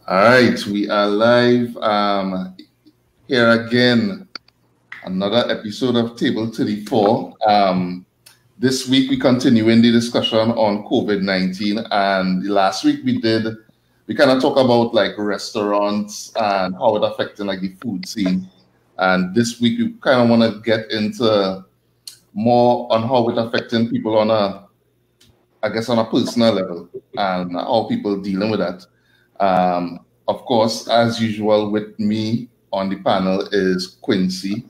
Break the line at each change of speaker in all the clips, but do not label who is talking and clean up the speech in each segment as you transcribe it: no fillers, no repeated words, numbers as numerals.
All right, we are live here again. Another episode of Table 34. This week we continuing the discussion on COVID-19, and last week we kind of talk about like restaurants and how it affecting like the food scene. And this week we kind of want to get into more on how it affecting people on on a personal level and how people dealing with that. Of course, as usual, with me on the panel is Quincy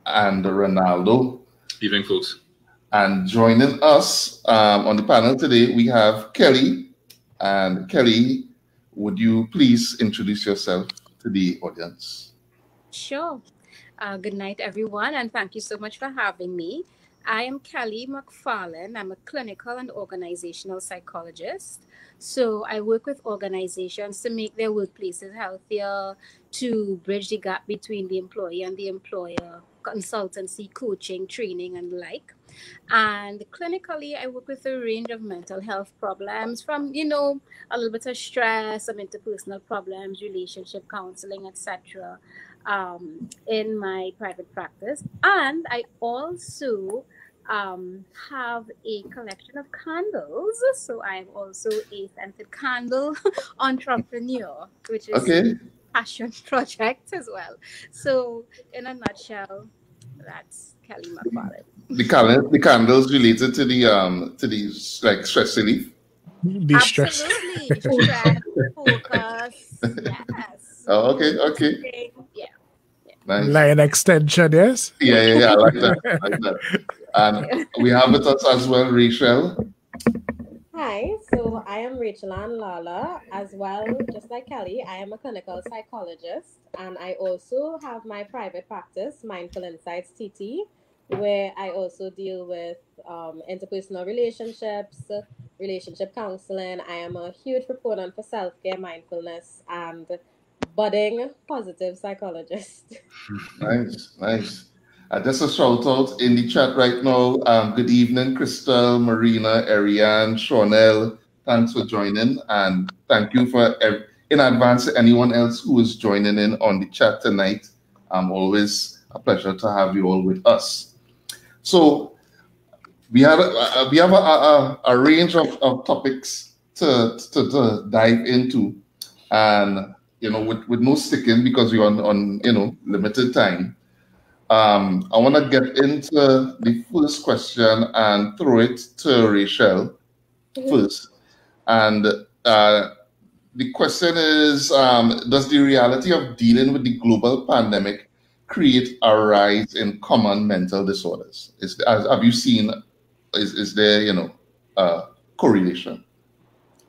and Ronaldo.
Evening, folks.
And joining us on the panel today, we have Kelly. And Kelly, would you please introduce yourself to the audience?
Sure. Good night, everyone, and thank you so much for having me. I am Kelly McFarlane. I'm a clinical and organizational psychologist. So I work with organizations to make their workplaces healthier, to bridge the gap between the employee and the employer, consultancy, coaching, training, and the like. And clinically, I work with a range of mental health problems from, a little bit of stress, some interpersonal problems, relationship counseling, etc. In my private practice. And I also have a collection of candles. So I'm also a scented candle entrepreneur, which is a passion project as well. So in a nutshell, that's Kelly McFarlane.
The candles related to the like stress relief.
Distress. Absolutely. Stress, focus. Yes.
Oh, okay.
Yeah.
Nice. Like an extension, yes?
Yeah, I like that. And we have with us as well Rachel.
Hi, so I am Rachel Ann Lala as well, just like Kelly. I am a clinical psychologist, and I also have my private practice, Mindful Insights TT, where I also deal with interpersonal relationships, relationship counseling. I am a huge proponent for self-care, mindfulness, and budding positive psychologist.
Nice. Just a shout out in the chat right now. Good evening, Crystal, Marina, Ariane, Shawnell. Thanks for joining, and thank you in advance to anyone else who is joining in on the chat tonight. Always a pleasure to have you all with us. So we have a range of topics to dive into, and with no sticking because we're on limited time. I want to get into the first question and throw it to Rachel first. And the question is, does the reality of dealing with the global pandemic create a rise in common mental disorders? Have you seen, is there, a correlation?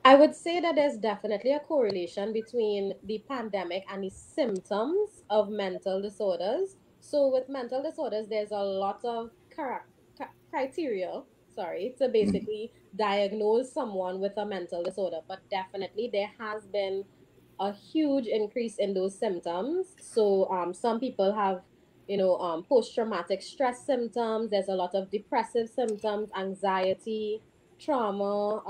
I would say that there's definitely a correlation between the pandemic and the symptoms of mental disorders. So with mental disorders, there's a lot of criteria, to basically diagnose someone with a mental disorder. But definitely there has been a huge increase in those symptoms. So some people have, post-traumatic stress symptoms. There's a lot of depressive symptoms, anxiety, trauma,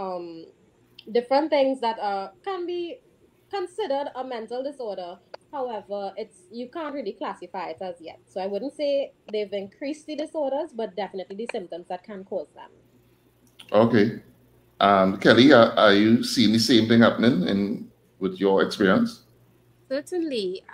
different things that can be considered a mental disorder. However, you can't really classify it as yet. So I wouldn't say they've increased the disorders, but definitely the symptoms that can cause them.
Okay. Kelly, are you seeing the same thing happening with your experience?
Certainly.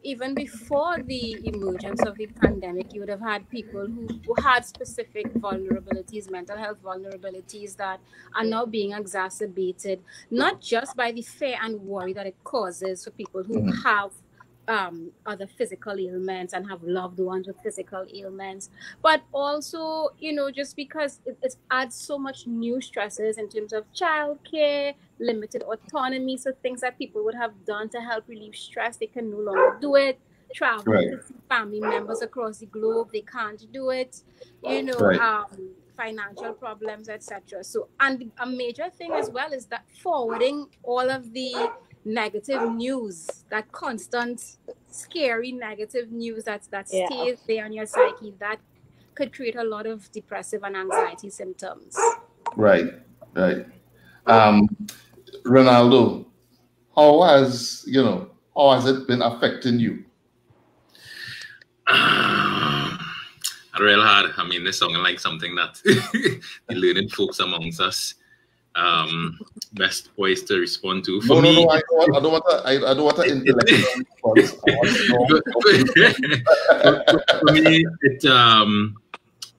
Even before the emergence of the pandemic, you would have had people who had specific vulnerabilities, mental health vulnerabilities that are now being exacerbated, not just by the fear and worry that it causes for people who have other physical ailments and have loved ones with physical ailments, but also, just because it adds so much new stresses in terms of childcare, limited autonomy. So things that people would have done to help relieve stress, they can no longer do it. Traveling to see family members across the globe, they can't do it. Financial problems, etc. So, and a major thing as well is that forwarding all of the negative news, that constant scary negative news that stays there on your psyche, that could create a lot of depressive and anxiety symptoms.
Right. Ronaldo, how has it been affecting you?
Real hard. I mean, this sounding like something that the learning folks amongst us best poised to respond to. For me,
no. I don't want an intellectual response.
For me,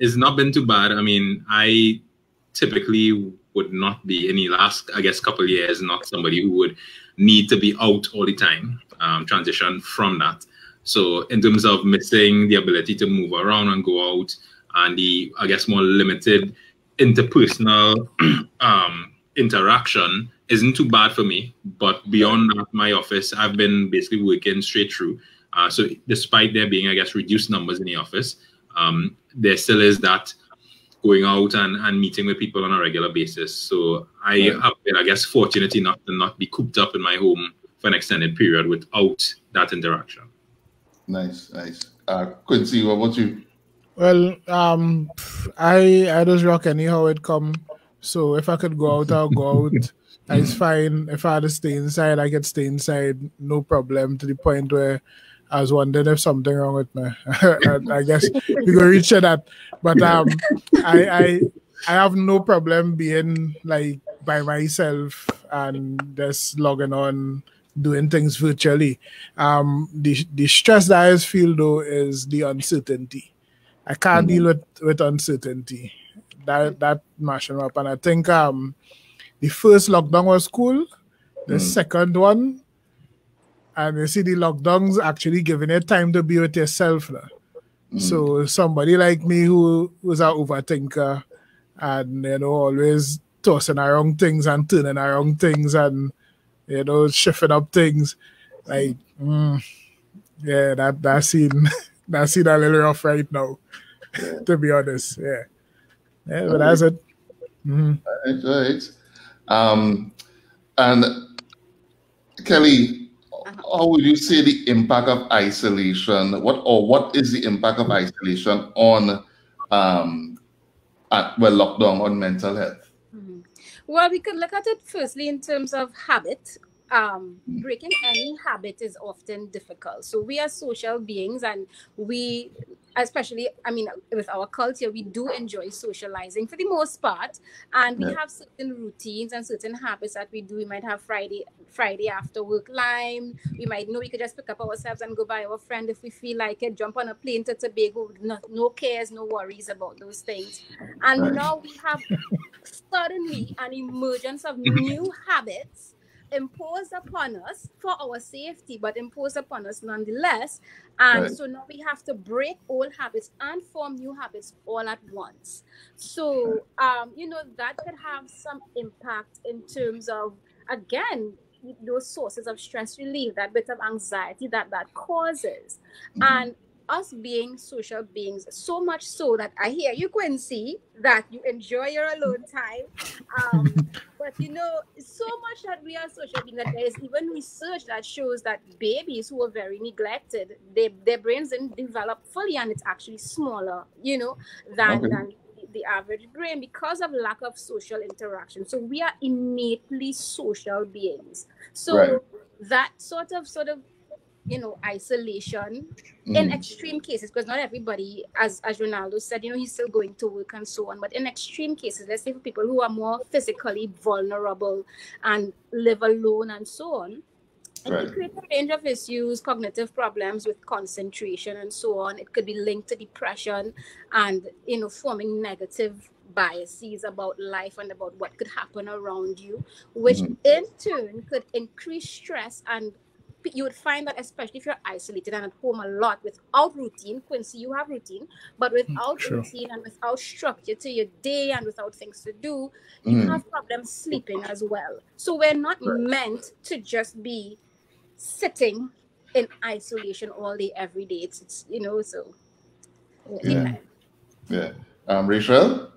it's not been too bad. I mean, I typically would not be in the last, I guess, couple of years, not somebody who would need to be out all the time. Transition from that. So in terms of missing the ability to move around and go out, and the, I guess, more limited interpersonal interaction isn't too bad for me. But beyond that, my office, I've been basically working straight through. So despite there being, I guess, reduced numbers in the office, there still is that going out and meeting with people on a regular basis. So I have been, I guess, fortunate enough to not be cooped up in my home for an extended period without that interaction.
Nice. Quincy, what about you?
Well, I just rock anyhow it come. So if I could go out, I'll go out. It's fine. If I had to stay inside, I could stay inside, no problem. To the point where I was wondering if something wrong with me. I guess we go reach that. But I have no problem being like by myself and just logging on, doing things virtually. The stress that I just feel though is the uncertainty. I can't deal with uncertainty. That mashing up. And I think the first lockdown was cool. The second one, and you see the lockdowns actually giving you time to be with yourself now. So somebody like me who was an overthinker and always tossing around things and turning around things and shifting up things, like that scene a little rough right now, to be honest. But that's it.
Right. And Kelly, how would you say the impact of isolation? What is the impact of isolation on lockdown on mental health?
Well, we could look at it firstly in terms of habit. Breaking any habit is often difficult. So we are social beings, and we, especially, I mean, with our culture, we do enjoy socializing for the most part, and we have certain routines and certain habits that we do. We might have Friday after work line. We might know we could just pick up ourselves and go by our friend if we feel like it. Jump on a plane to Tobago, no cares, no worries about those things. And now we have suddenly an emergence of new habits imposed upon us for our safety, but imposed upon us nonetheless. And so now we have to break old habits and form new habits all at once. So, that could have some impact in terms of, again, those sources of stress relief, that bit of anxiety that causes. And us being social beings, so much so that I hear you, Quincy, that you enjoy your alone time. But so much that we are social beings that there is even research that shows that babies who are very neglected, their brains didn't develop fully, and it's actually smaller, than the average brain because of lack of social interaction. So we are innately social beings. So that sort of isolation in extreme cases, because not everybody, as Ronaldo said, he's still going to work and so on, but in extreme cases, let's say for people who are more physically vulnerable and live alone and so on, it could create a range of issues, cognitive problems with concentration and so on. It could be linked to depression and forming negative biases about life and about what could happen around you, which in turn could increase stress. And you would find that, especially if you're isolated and at home a lot without routine. Quincy, you have routine, but without routine and without structure to your day and without things to do, you have problems sleeping as well. So we're not meant to just be sitting in isolation all day, every day. It's so.
Rachel?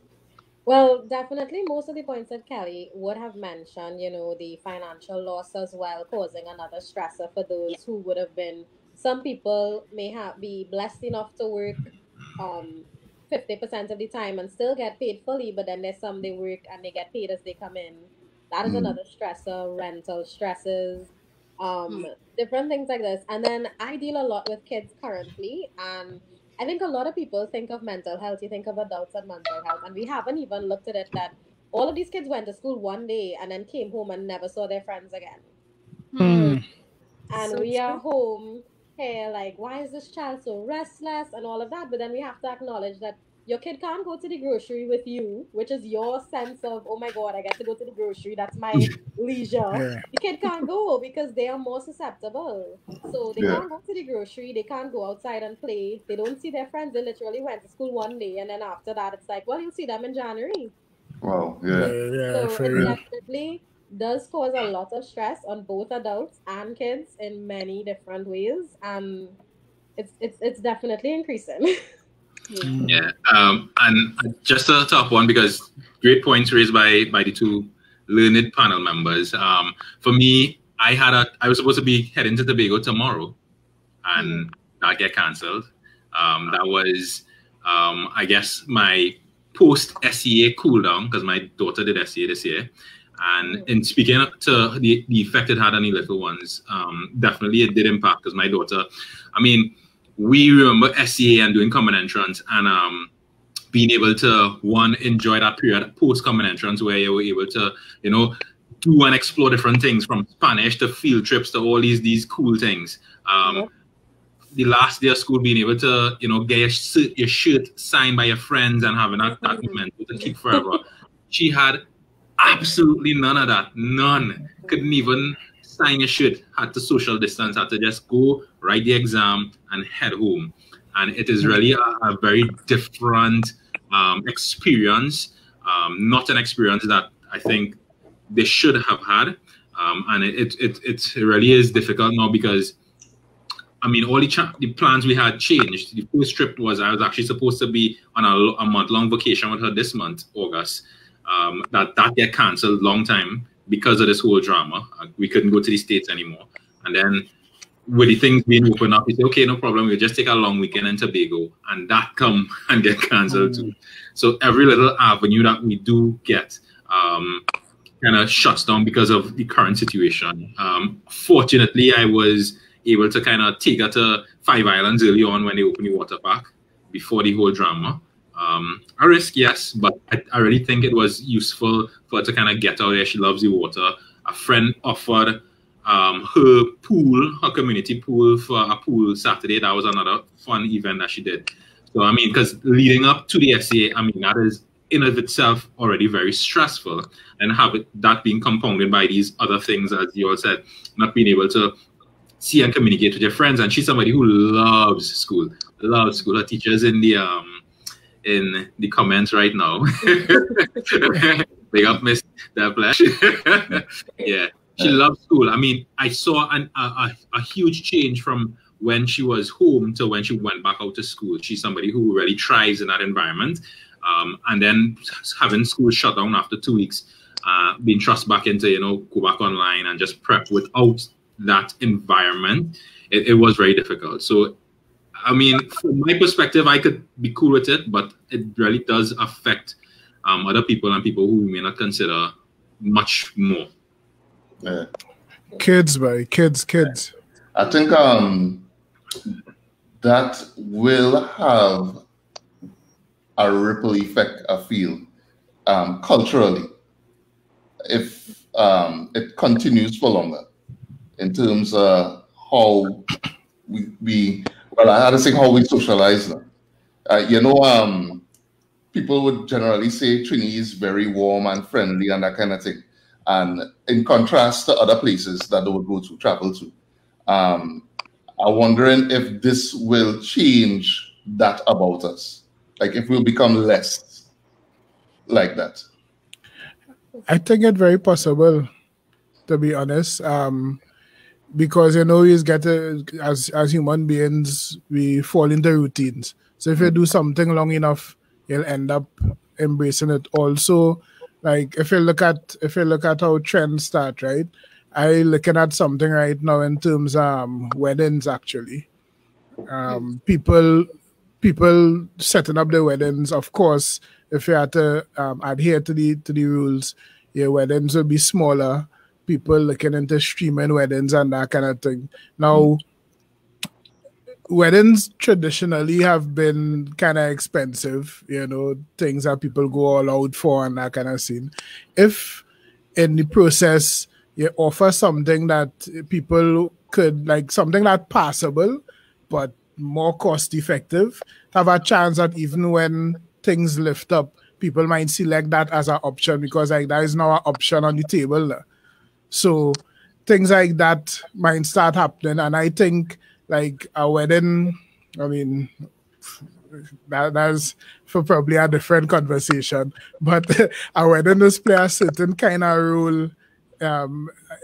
Well, definitely most of the points that Kelly would have mentioned, the financial loss as well, causing another stressor for those who would have been. Some people may be blessed enough to work 50% of the time and still get paid fully, but then there's some they work and they get paid as they come in That is another stressor, rental stresses, different things like this. And then I deal a lot with kids currently, and I think a lot of people think of mental health, you think of adults and mental health, and we haven't even looked at it that all of these kids went to school one day and then came home and never saw their friends again. And
So
we are
true.
home here, like, why is this child so restless and all of that? But then we have to acknowledge that your kid can't go to the grocery with you, which is your sense of, oh my God, I get to go to the grocery. That's my leisure.
Yeah.
The kid can't go because they are more susceptible. So they
Yeah.
can't go to the grocery. They can't go outside and play. They don't see their friends. They literally went to school one day. And then after that, it's like, well, you'll see them in January.
Wow.
Yeah,
Yeah.
yeah,
So it
fair.
Yeah.
definitely does cause a lot of stress on both adults and kids in many different ways, and it's definitely increasing.
Yeah. And just a top one, because great points raised by the two learned panel members. For me, I was supposed to be heading to Tobago tomorrow, and that get cancelled. That was, I guess, my post SEA cool down, because my daughter did SEA this year. And in speaking to the effect it had on the little ones, definitely it did impact, because my daughter, I mean, we remember SEA and doing common entrance, and being able to, one, enjoy that period post common entrance where you were able to, you know, do and explore different things, from Spanish to field trips to all these cool things. The last day of school, being able to, you know, get your shirt signed by your friends and having that moment to keep forever. She had absolutely none of that. None. Couldn't even sign your shirt. Had to social distance. Had to just go write the exam and head home. And it is really a very different experience. Not an experience that I think they should have had. And it really is difficult now, because I mean, all the plans we had changed. The first trip was, I was actually supposed to be on a month-long vacation with her this month, August. That get cancelled long time because of this whole drama. We couldn't go to the States anymore. And then with the things being open up, we said, okay, no problem. We'll just take a long weekend in Tobago, and that come and get cancelled too. So every little avenue that we do get kind of shuts down because of the current situation. Fortunately, I was able to kind of take her to Five Islands early on when they opened the water park before the whole drama. A risk, yes, but I really think it was useful for her to kind of get out there. She loves the water. A friend offered her pool, her community pool, for a pool Saturday. That was another fun event that she did. So, I mean, because leading up to the SCA, I mean, that is in of itself already very stressful, and that being compounded by these other things, as you all said, not being able to see and communicate with your friends. And she's somebody who loves school. Her teachers in the comments right now. Big up, Miss Deplash. Yeah, she loves school. I mean, I saw a huge change from when she was home to when she went back out to school. She's somebody who really thrives in that environment. And then having school shut down after 2 weeks, being thrust back into, you know, go back online and just prep without that environment, it was very difficult. So, I mean, from my perspective, I could be cool with it, but it really does affect other people and people who we may not consider much more.
Yeah.
Kids, boy, kids.
I think that will have a ripple effect, I feel, culturally, if it continues for longer, in terms of how we well, I had to say how we socialize now. You know, people would generally say Trini is very warm and friendly and that kind of thing. And in contrast to other places that they would go to, travel to. I'm wondering if this will change that about us. Like if we'll become less like that.
I think it's very possible, to be honest. Because you know, as human beings, we fall into routines. So if you do something long enough, you'll end up embracing it. Also, like if you look at how trends start, right? I looking at something right now in terms of weddings. Actually, people setting up their weddings. Of course, if you have to adhere to the rules, your weddings will be smaller. People looking into streaming weddings and that kind of thing. Now, weddings traditionally have been kind of expensive, things that people go all out for and that kind of scene. If in the process you offer something that people could, like something that's passable but more cost effective, have a chance that even when things lift up, people might select that as an option because like that is now an option on the table. So things like that might start happening. And I think like a wedding, I mean, that's for probably a different conversation, but a wedding does play a certain kind of role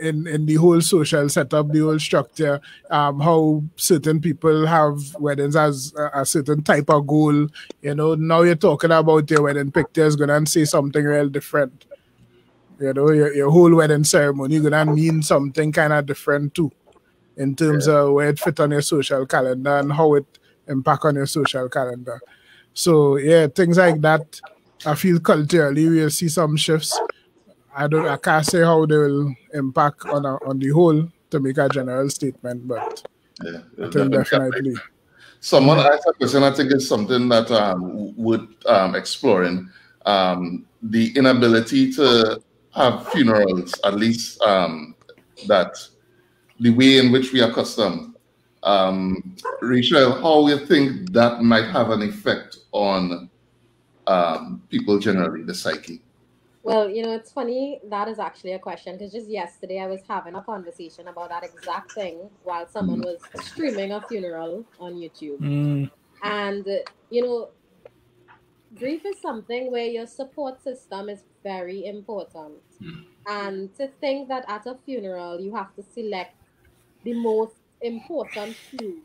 in the whole social setup, the whole structure, how certain people have weddings as a certain type of goal. Now you're talking about your wedding pictures, gonna say something real different. Your whole wedding ceremony gonna mean something kind of different too, in terms of where it fit on your social calendar and how it impact on your social calendar. So yeah, things like that. I feel culturally we'll see some shifts. I can't say how they will impact on the whole to make a general statement, but I think definitely.
Someone asked a question. I think it's something that would exploring the inability to have funerals, at least that the way in which we are accustomed. Rachel, how you think that might have an effect on people generally, the psyche?
Well, it's funny. That is actually a question because just yesterday I was having a conversation about that exact thing while someone was streaming a funeral on YouTube. And, grief is something where your support system is very important. And to think that at a funeral you have to select the most important few,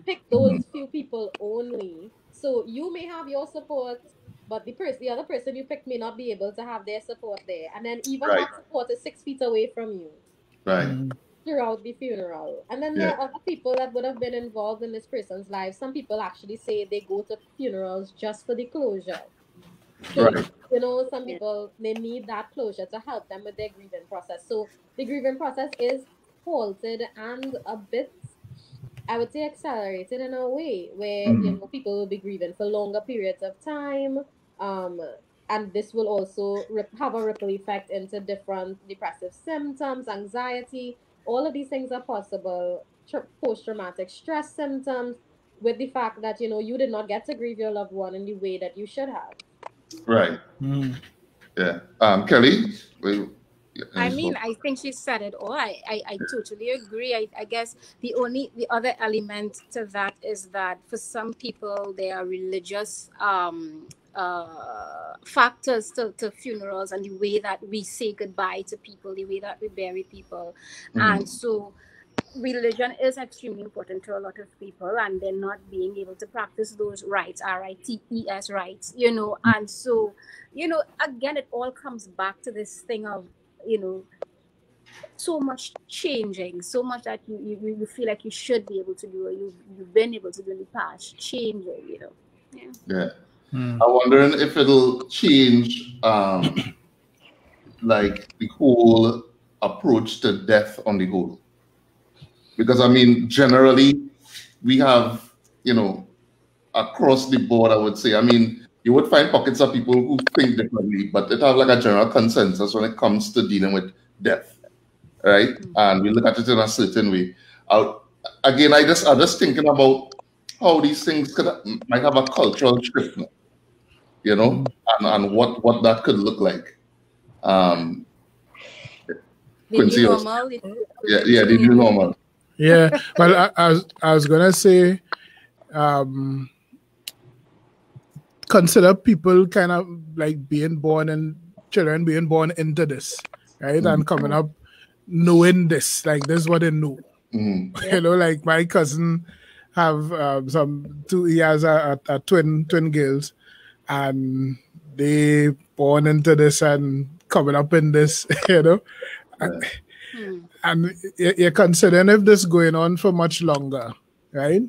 pick those few people only. So you may have your support, but the other person you picked may not be able to have their support there. And then even that support is 6 feet away from you.
Right.
Throughout the funeral. And then there are other people that would have been involved in this person's life. Some people actually say they go to funerals just for the closure. So, some people, they need that closure to help them with their grieving process. So the grieving process is halted and a bit, I would say, accelerated in a way where, people will be grieving for longer periods of time. And this will also have a ripple effect into different depressive symptoms, anxiety. All of these things are possible. Post-traumatic stress symptoms, with the fact that, you did not get to grieve your loved one in the way that you should have.
Right. Yeah. Kelly?
I mean, I think she said it all. I totally agree. I guess the other element to that is that for some people there are religious factors to funerals and the way that we say goodbye to people, the way that we bury people. And so religion is extremely important to a lot of people, and they're not being able to practice those rites, rites, rights, and so, again, it all comes back to this thing of, so much changing, so much that you feel like you should be able to do, or you've been able to do in the past, changing,
Yeah. I'm wondering if it'll change like the whole approach to death on the whole. Because I mean, generally we have, across the board, I would say, I mean, you would find pockets of people who think differently, but it have like a general consensus when it comes to dealing with death, right? And we look at it in a certain way. Again, I'm just thinking about how these things might have a cultural shift, and what that could look like.
The new normal.
Yeah, the new normal.
Yeah, well, I was gonna say, consider people kind of like children being born into this, right, and coming up knowing this, like this is what they know. Like my cousin have he has a twin girls, and they born into this and coming up in this, And you're considering if this going on for much longer, right?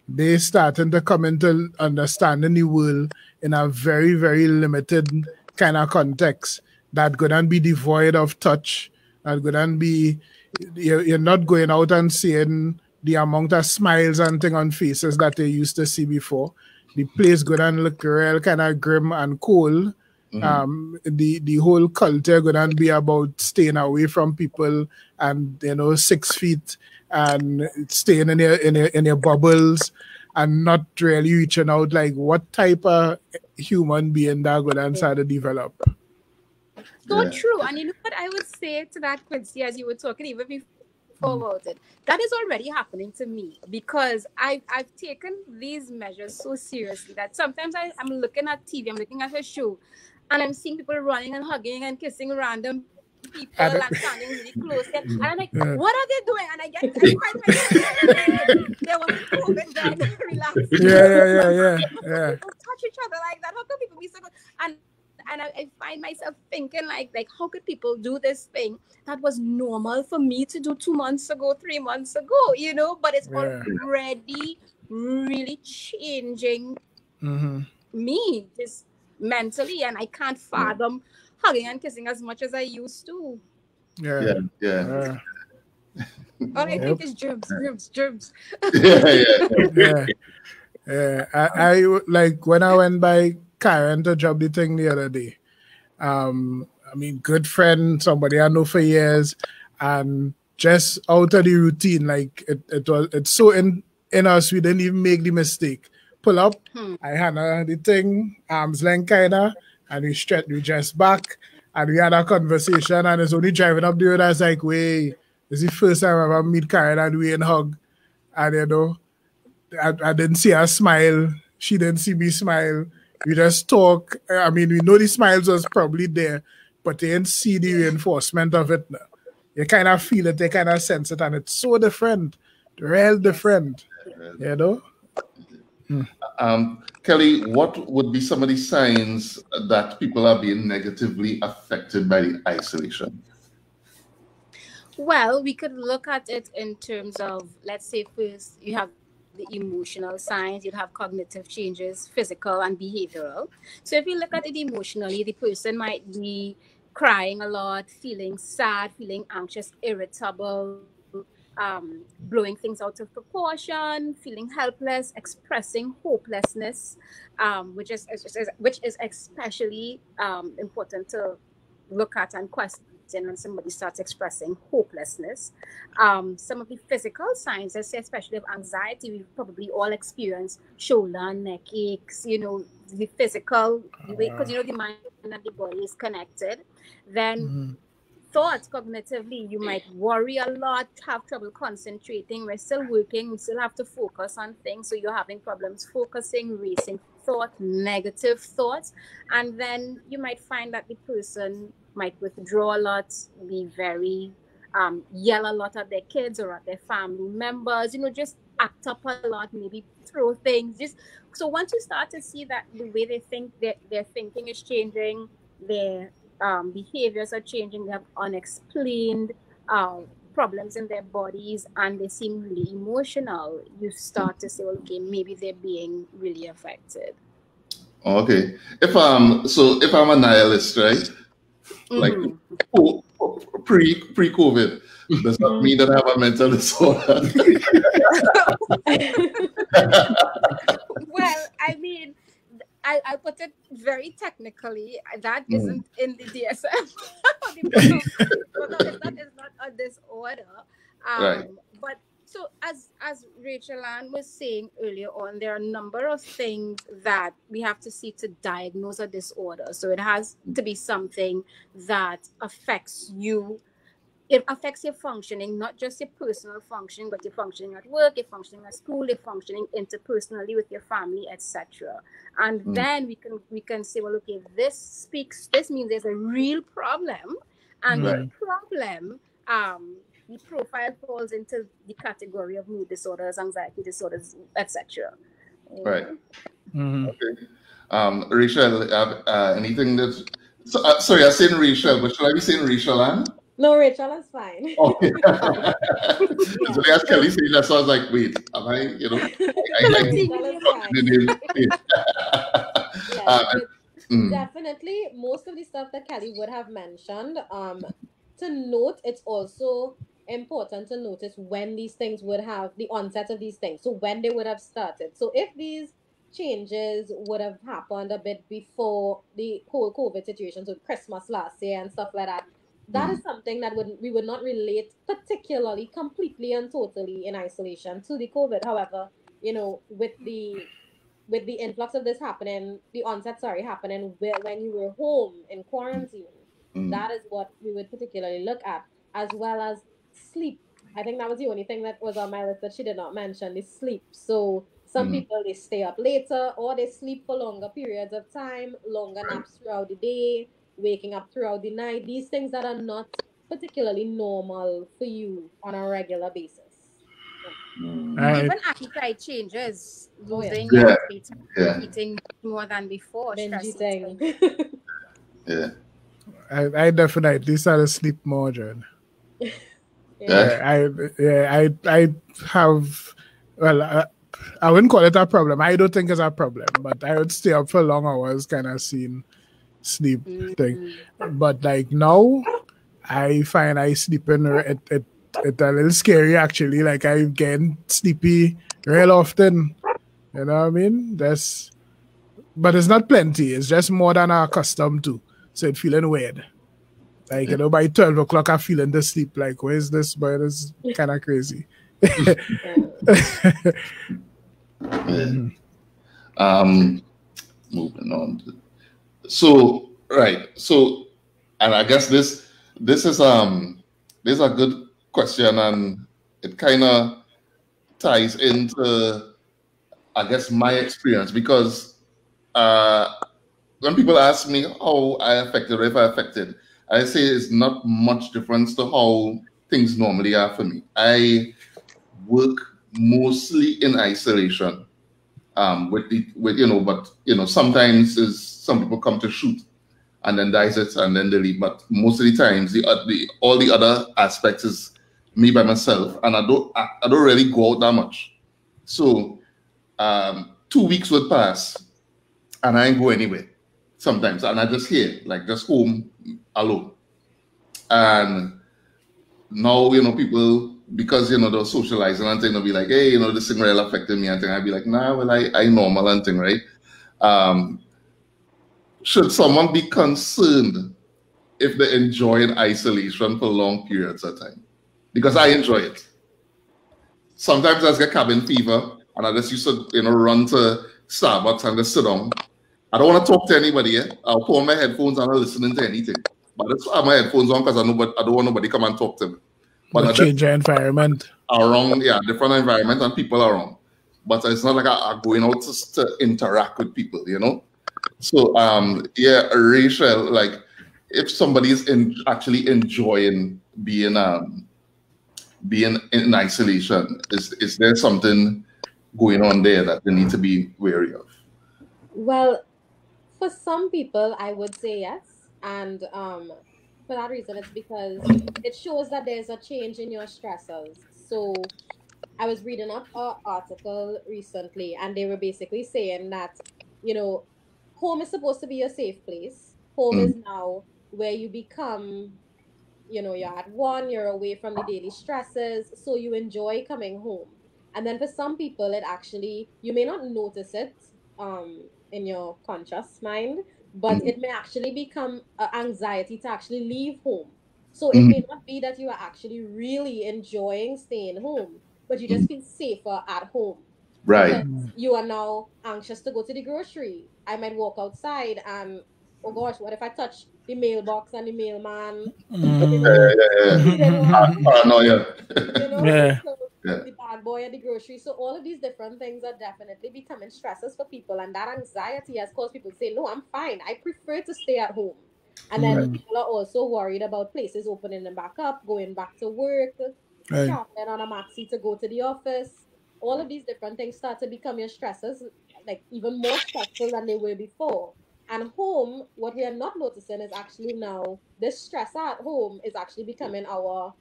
They starting to come into understanding the world in a very, very limited kind of context. that gonna be devoid of touch, that gonna be you're not going out and seeing the amount of smiles and thing on faces that they used to see before. The place gonna look real kind of grim and cold. The whole culture gonna be about staying away from people and 6 feet and staying in your bubbles and not really reaching out. Like, what type of human being that gonna start to develop?
So true. And you know what I would say to that, Quincy, as you were talking even before about it, that is already happening to me, because I've taken these measures so seriously that sometimes I'm looking at TV, I'm looking at a show, and I'm seeing people running and hugging and kissing random people and standing really close. And I'm like, what are they doing? And I find myself there was COVID then, relax.
Yeah.
People touch each other like that. How can people be so good? And I find myself thinking like how could people do this thing that was normal for me to do 2 months ago, 3 months ago, but it's already really changing me just mentally, and I can't fathom hugging and kissing as much as I used to.
Yeah.
All I think is germs.
Yeah. I like when I went by Karen to drop the thing the other day. I mean, good friend, somebody I know for years, and just out of the routine, like it's so in us, we didn't even make the mistake. Pull up, I hand her the thing, arms length kinda, and we just back, and we had a conversation, and it's only driving up the road. I was like, wait, this is the first time I ever meet Karen and we ain't hug, and I didn't see her smile. She didn't see me smile. We just talk. I mean, we know the smiles was probably there, but they didn't see the reinforcement of it now. You kind of feel it, they kind of sense it, and it's so different, real different,
Kelly, what would be some of the signs that people are being negatively affected by the isolation?
Well, we could look at it in terms of, let's say, first you have the emotional signs, you'd have cognitive changes, physical and behavioral. So if you look at it emotionally, the person might be crying a lot, feeling sad, feeling anxious, irritable, blowing things out of proportion, feeling helpless, expressing hopelessness, which is especially important to look at and question when somebody starts expressing hopelessness. Some of the physical signs, I say, especially of anxiety, we've probably all experienced shoulder and neck aches, the physical, because the mind and the body is connected. Then thoughts, cognitively, you might worry a lot, have trouble concentrating. We're still working, we still have to focus on things, so you're having problems focusing, racing thought, negative thoughts. And then you might find that the person might withdraw a lot, be very yell a lot at their kids or at their family members, just act up a lot, maybe throw things. Just so once you start to see that the way they think, their thinking is changing, their behaviors are changing, they have unexplained problems in their bodies, and they seem really emotional, you start to say, well, okay, maybe they're being really affected.
Okay. If I'm a nihilist, right? Like pre-COVID, does that mean that I have a mental disorder?
Well, I mean, I'll put it very technically. That isn't in the DSM. That is not a disorder.
Right.
But so as Rachel Ann was saying earlier on, there are a number of things that we have to see to diagnose a disorder. So it has to be something that affects you. It affects your functioning, not just your personal functioning, but your functioning at work, your functioning at school, your functioning interpersonally with your family, etc. And then we can say, well, okay, this means there's a real problem, and the problem, the profile falls into the category of mood disorders, anxiety disorders, etc.
Right. Okay. Rachel, anything that? Sorry, I said Rachel, but should I be saying Rachel Ann?
No, Rachel is fine.
Okay. So as Kelly said that, so I was like, wait, am I,
Definitely, most of the stuff that Kelly would have mentioned, to note, it's also important to notice when these things would have the onset of these things. So when they would have started. So if these changes would have happened a bit before the whole COVID situation, so Christmas last year and stuff like that, that is something that we would not relate particularly completely and totally in isolation to the COVID. However, with the influx of this happening, the onset, sorry, happening when you were home in quarantine, that is what we would particularly look at, as well as sleep. I think that was the only thing that was on my list that she did not mention, is sleep. So some people, they stay up later or they sleep for longer periods of time, longer
Right.
naps throughout the day, waking up throughout the night. These things that are not particularly normal for you on a regular basis.
Even appetite changes,
Oh yes,
losing your
Yeah.
appetite,
Yeah.
eating more than before,
binge
stress
eating.
eating.
Yeah.
I definitely started sleep more, John.
Yeah.
Yeah.
I have, well, I wouldn't call it a problem. I don't think it's a problem, but I would stay up for long hours, kind of seeing sleep thing. But like now, I find I sleep in it a little scary actually. Like I'm getting sleepy real often. You know what I mean? But it's not plenty. It's just more than I'm accustomed to. So it's feeling weird. Like, by 12 o'clock, I'm feeling the sleep. Like, where's this? But it's kind of crazy.
Yeah. Moving on. So right. So, and I guess this is this is a good question, and it kind of ties into, I guess, my experience, because when people ask me how I affected or if I affected, I say it's not much difference to how things normally are for me. I work mostly in isolation. But sometimes is some people come to shoot and then dies it and then they leave. But most of the times, the all the other aspects is me by myself, and I don't really go out that much. So 2 weeks would pass, and I ain't go anywhere sometimes, and I just here, like just home alone. And now people, because they're socializing and thing, they'll be like, hey, this thing really affected me and thing. I'd be like, nah, well, I normal and thing, right? Um, should someone be concerned if they enjoy in isolation for long periods of time? Because I enjoy it. Sometimes I just get cabin fever, and I just used to run to Starbucks and just sit down. I don't want to talk to anybody. I'll put on my headphones and I'm listening to anything. But I just have my headphones on because I don't want nobody come and talk to me.
But change your environment.
Around, different environment and people around. But it's not like I'm going out to interact with people, So, Rachel, like, if somebody is actually enjoying being in isolation, is there something going on there that they need to be wary of?
Well, for some people, I would say yes. And for that reason, it's because it shows that there's a change in your stressors. So I was reading up an article recently, and they were basically saying that, you know, home is supposed to be a safe place. Home
Mm,
is now where you become, you're at one, you're away from the daily stresses, so you enjoy coming home. And then for some people, it actually, you may not notice it in your conscious mind, but
mm,
it may actually become anxiety to actually leave home. So it
mm,
may not be that you are actually really enjoying staying home, but you
mm.
just feel safer at home
Right.
because you are now anxious to go to the grocery. I might walk outside and, oh gosh, what if I touch the mailbox and the mailman,
Yeah.
didn't want me,
Paranoia.
Yeah.
so
Yeah.
the bad boy at the grocery. So all of these different things are definitely becoming stresses for people, and that anxiety has caused people to say, no, I'm fine, I prefer to stay at home. And then
Right.
people are also worried about places opening them back up, going back to work,
Right.
traveling on a maxi to go to the office. All of these different things start to become your stresses, like even more stressful than they were before. And home, what we are not noticing is actually now this stress at home is actually becoming our,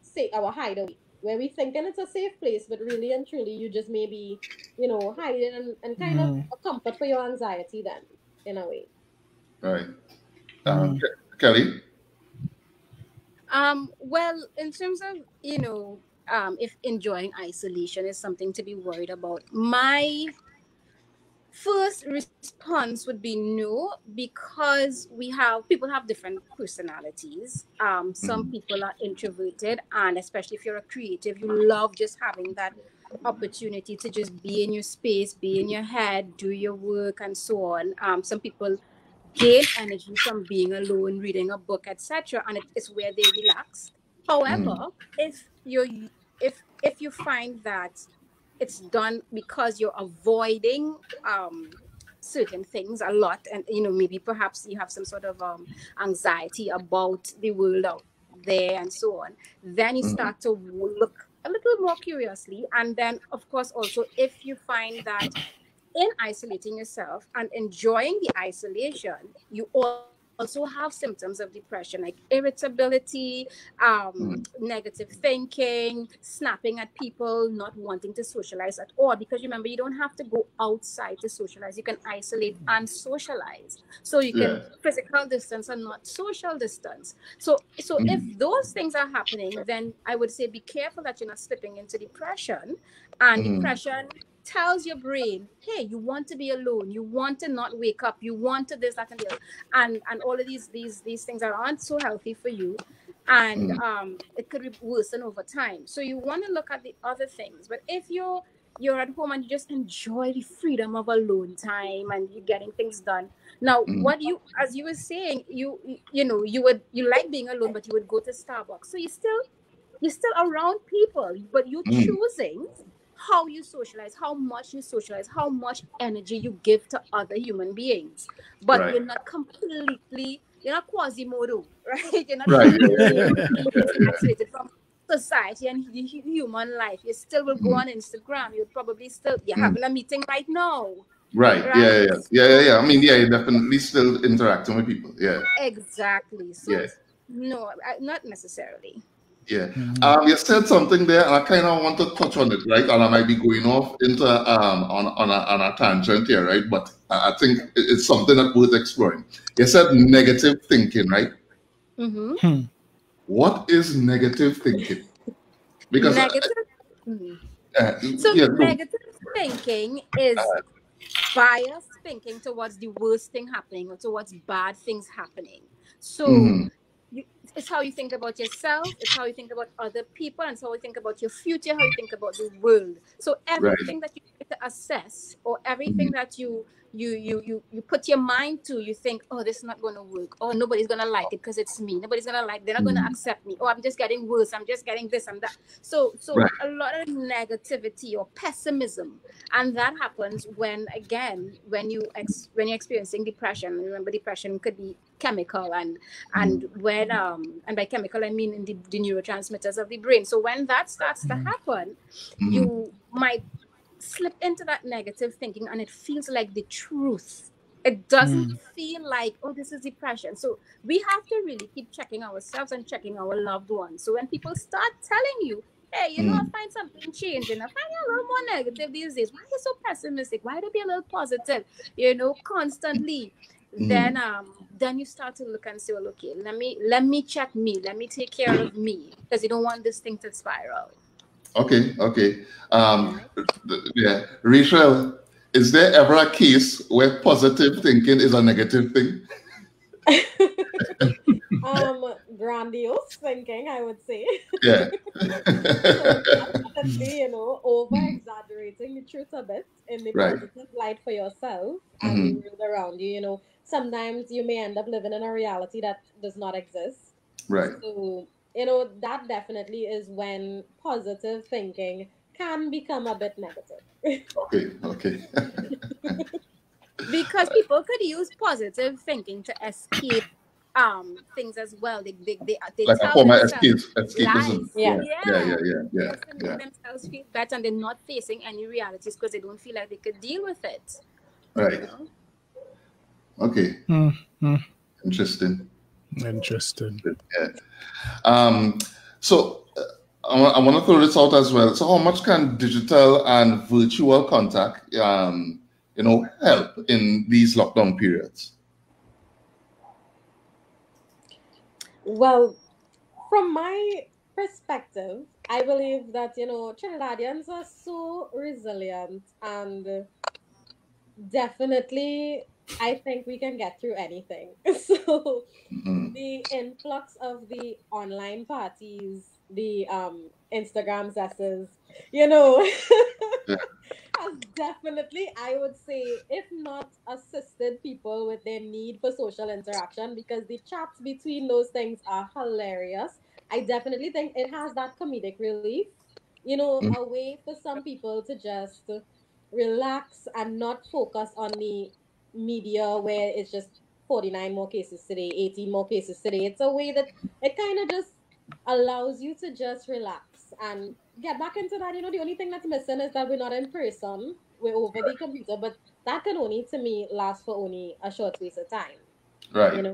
say, our hideaway, where we thinking it's a safe place, but really and truly you just maybe, hiding and kind of a comfort for your anxiety then, in a way.
Right. Kelly?
Well, in terms of, if enjoying isolation is something to be worried about, my first response would be no, because people have different personalities. Some
Mm,
people are introverted, and especially if you're a creative, you love just having that opportunity to just be in your space, be in your head, do your work, and so on. Some people gain energy from being alone, reading a book, etc., and it is where they relax.
mm,
However, if you find that it's done because you're avoiding certain things a lot, and maybe perhaps you have some sort of anxiety about the world out there and so on, then you
mm,
start to look a little more curiously. And then, of course, also, if you find that in isolating yourself and enjoying the isolation, you also have symptoms of depression like irritability,
mm,
negative thinking, snapping at people, not wanting to socialize at all. Because remember, you don't have to go outside to socialize. You can isolate and socialize. So you can
yeah.
physical distance and not social distance. So if
Mm,
those things are happening, then I would say be careful that you're not slipping into depression. And
mm,
depression tells your brain, hey, you want to be alone, you want to not wake up, you want to this, that, and the other, and all of these things aren't so healthy for you, and
mm,
it could worsen over time. So you want to look at the other things. But if you're at home and you just enjoy the freedom of alone time and you're getting things done. Now,
mm,
what you, as you were saying, you like being alone, but you would go to Starbucks. So you're still around people, but you're
mm,
choosing how you socialize, how much you socialize, how much energy you give to other human beings. But
right.
you're not Quasimodo, right? You're not
Right. Yeah.
completely
Yeah.
isolated from society and human life. You still will go
Mm,
on Instagram. You'll probably still, you're
mm.
having a meeting right now,
Right. Yeah.
right?
Yeah. Yeah. Yeah. Yeah.
So,
Yeah. I mean, yeah, you're definitely still interacting with people. Yeah.
exactly. So,
Yeah.
no, not necessarily.
Yeah.
Mhm.
You said something there, and I kind of want to touch on it, right? And I might be going off into on a tangent here, right? But I think it's something that worth exploring. You said negative thinking, right?
Mm-hmm.
Hmm.
What is negative thinking? Because
Negative. Mhm. So
yeah, no,
negative thinking is biased thinking towards the worst thing happening or towards bad things happening. So
mm,
you, it's how you think about yourself, it's how you think about other people, and it's how you think about your future, how you think about the world. So
right,
everything that you try to assess, or everything
mm,
that you put your mind to, you think, oh, this is not going to work, oh, nobody's going to like it because it's me, nobody's going to like, they're not going to
mm,
accept me, oh, I'm just getting worse, I'm just getting this and that. So
right,
a lot of negativity or pessimism, and that happens when, again, when you're experiencing depression. Remember, depression could be chemical, and
mm,
when and by chemical I mean in the neurotransmitters of the brain. So when that starts to happen,
mm,
you might slip into that negative thinking, and it feels like the truth. It doesn't
Hmm.
feel like, oh, this is depression. So we have to really keep checking ourselves and checking our loved ones. So when people start telling you, hey, I
mm,
find something changing, I find you a little more negative these days, why are you so pessimistic, why don't you be a little positive, constantly,
mm.
then you start to look and say, well, okay, let me check me, let me take care of me, because you don't want this thing to spiral.
Okay, okay.
Yeah.
Yeah, Rachel, is there ever a case where positive thinking is a negative thing?
Grandiose thinking, I would say.
Yeah.
So definitely, over exaggerating the truth a bit in the
Right.
positive light for yourself and the
Hmm.
world around you. Sometimes you may end up living in a reality that does not exist.
Right.
So, that definitely is when positive thinking can become a bit negative.
Okay. Okay.
Because people could use positive thinking to escape things as well. They
Like a
tell
form of
themselves
escapism.
lies.
Yeah.
Yeah.
Yeah. Yeah.
Yeah,
Yeah. Yeah.
just to make
Yeah.
themselves feel better, and they're not facing any realities because they don't feel like they could deal with it. you
Right.
know
Okay.
Hmm. Hmm.
Interesting.
Interesting.
Yeah. Um. So I want to throw this out as well. So how much can digital and virtual contact, help in these lockdown periods?
Well, from my perspective, I believe that, Trinidadians are so resilient and definitely I think we can get through anything. So
Mm-hmm.
the influx of the online parties, the Instagram zesses, you know,
Yeah.
has definitely, I would say, if not assisted people with their need for social interaction, because the chats between those things are hilarious. I definitely think it has that comedic relief, a way for some people to just relax and not focus on the media where it's just 49 more cases today, 18 more cases today. It's a way that it kind of just allows you to just relax and get back into that. The only thing that's missing is that we're not in person, we're over the computer, but that can only, to me, last for only a short space of time.
Right.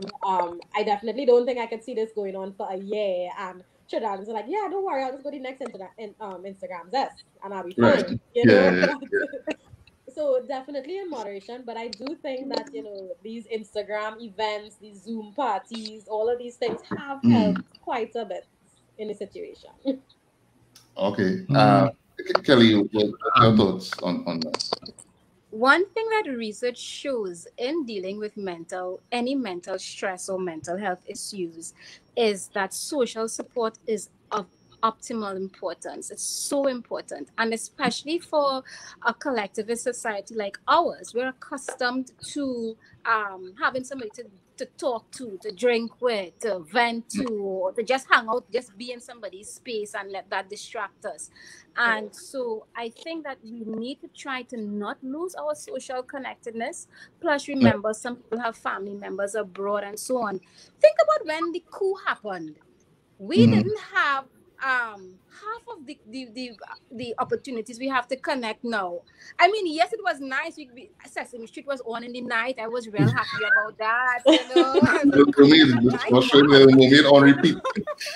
I definitely don't think I could see this going on for a year. And Trinidadans are like, yeah, don't worry, I'll just go to the next Instagram zest and I'll be
Right.
fine.
Yeah. Yeah.
So definitely in moderation, but I do think that these Instagram events, these Zoom parties, all of these things have helped
Mm.
quite a bit in the situation.
Okay.
Mm.
Kelly, what's your thoughts on that?
One thing that research shows in dealing with any mental stress or mental health issues is that social support is of optimal importance. It's so important. And especially for a collectivist society like ours, we're accustomed to having somebody to talk to drink with, to vent to, or to just hang out, just be in somebody's space and let that distract us.
True.
And so I think that we need to try to not lose our social connectedness. Plus, remember, some people have family members abroad and so on. Think about when the coup happened. We
Mm-hmm.
didn't have half of the opportunities we have to connect now. I mean, yes, it was nice. Sesame Street was on in the night. I was real happy about that. I was like, oh, what a
The
night!
social
Wow.
moment on repeat.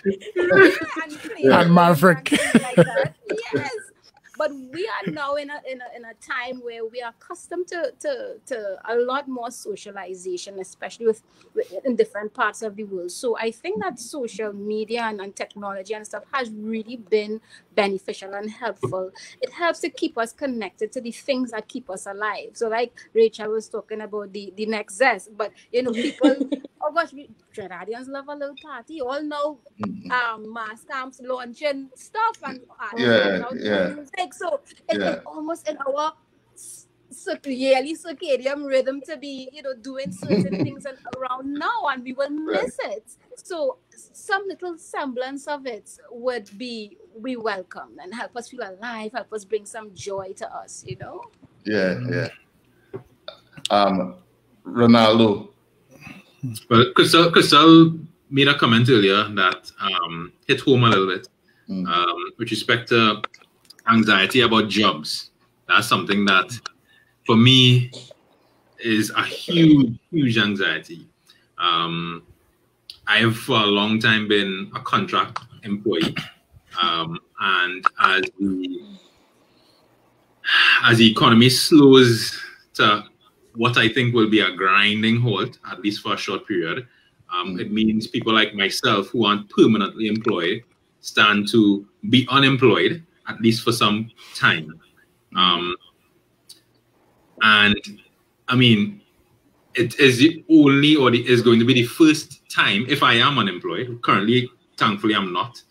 Yeah, and
Yeah.
And
playing and
Maverick.
things like that. Yes. But we are now in a time where we are accustomed to a lot more socialization, especially in different parts of the world. So I think that social media and technology and stuff has really been beneficial and helpful. It helps to keep us connected to the things that keep us alive. So like Rachel was talking about the next zest, but people, oh gosh, Trinidadians love a little party. All know
Mhm.
mass camps launching stuff and artists coming
Yeah.
out with
Yeah.
music. So it's
Yeah.
almost in our yearly circadian rhythm to be, doing certain things around now, and we will
Right.
miss it. So some little semblance of it would be we welcome and help us feel alive, help us bring some joy to us.
Yeah. Yeah. Um, Ronaldo.
Well, Crystal made a comment earlier that hit home a little bit
Mm.
with respect to anxiety about jobs. That's something that, for me, is a huge, huge anxiety. I have for a long time been a contract employee, and as the economy slows to what I think will be a grinding halt, at least for a short period, it means people like myself who aren't permanently employed stand to be unemployed, at least for some time. And I mean, it is the only, or is going to be the first time, if I am unemployed. Currently, thankfully, I'm not.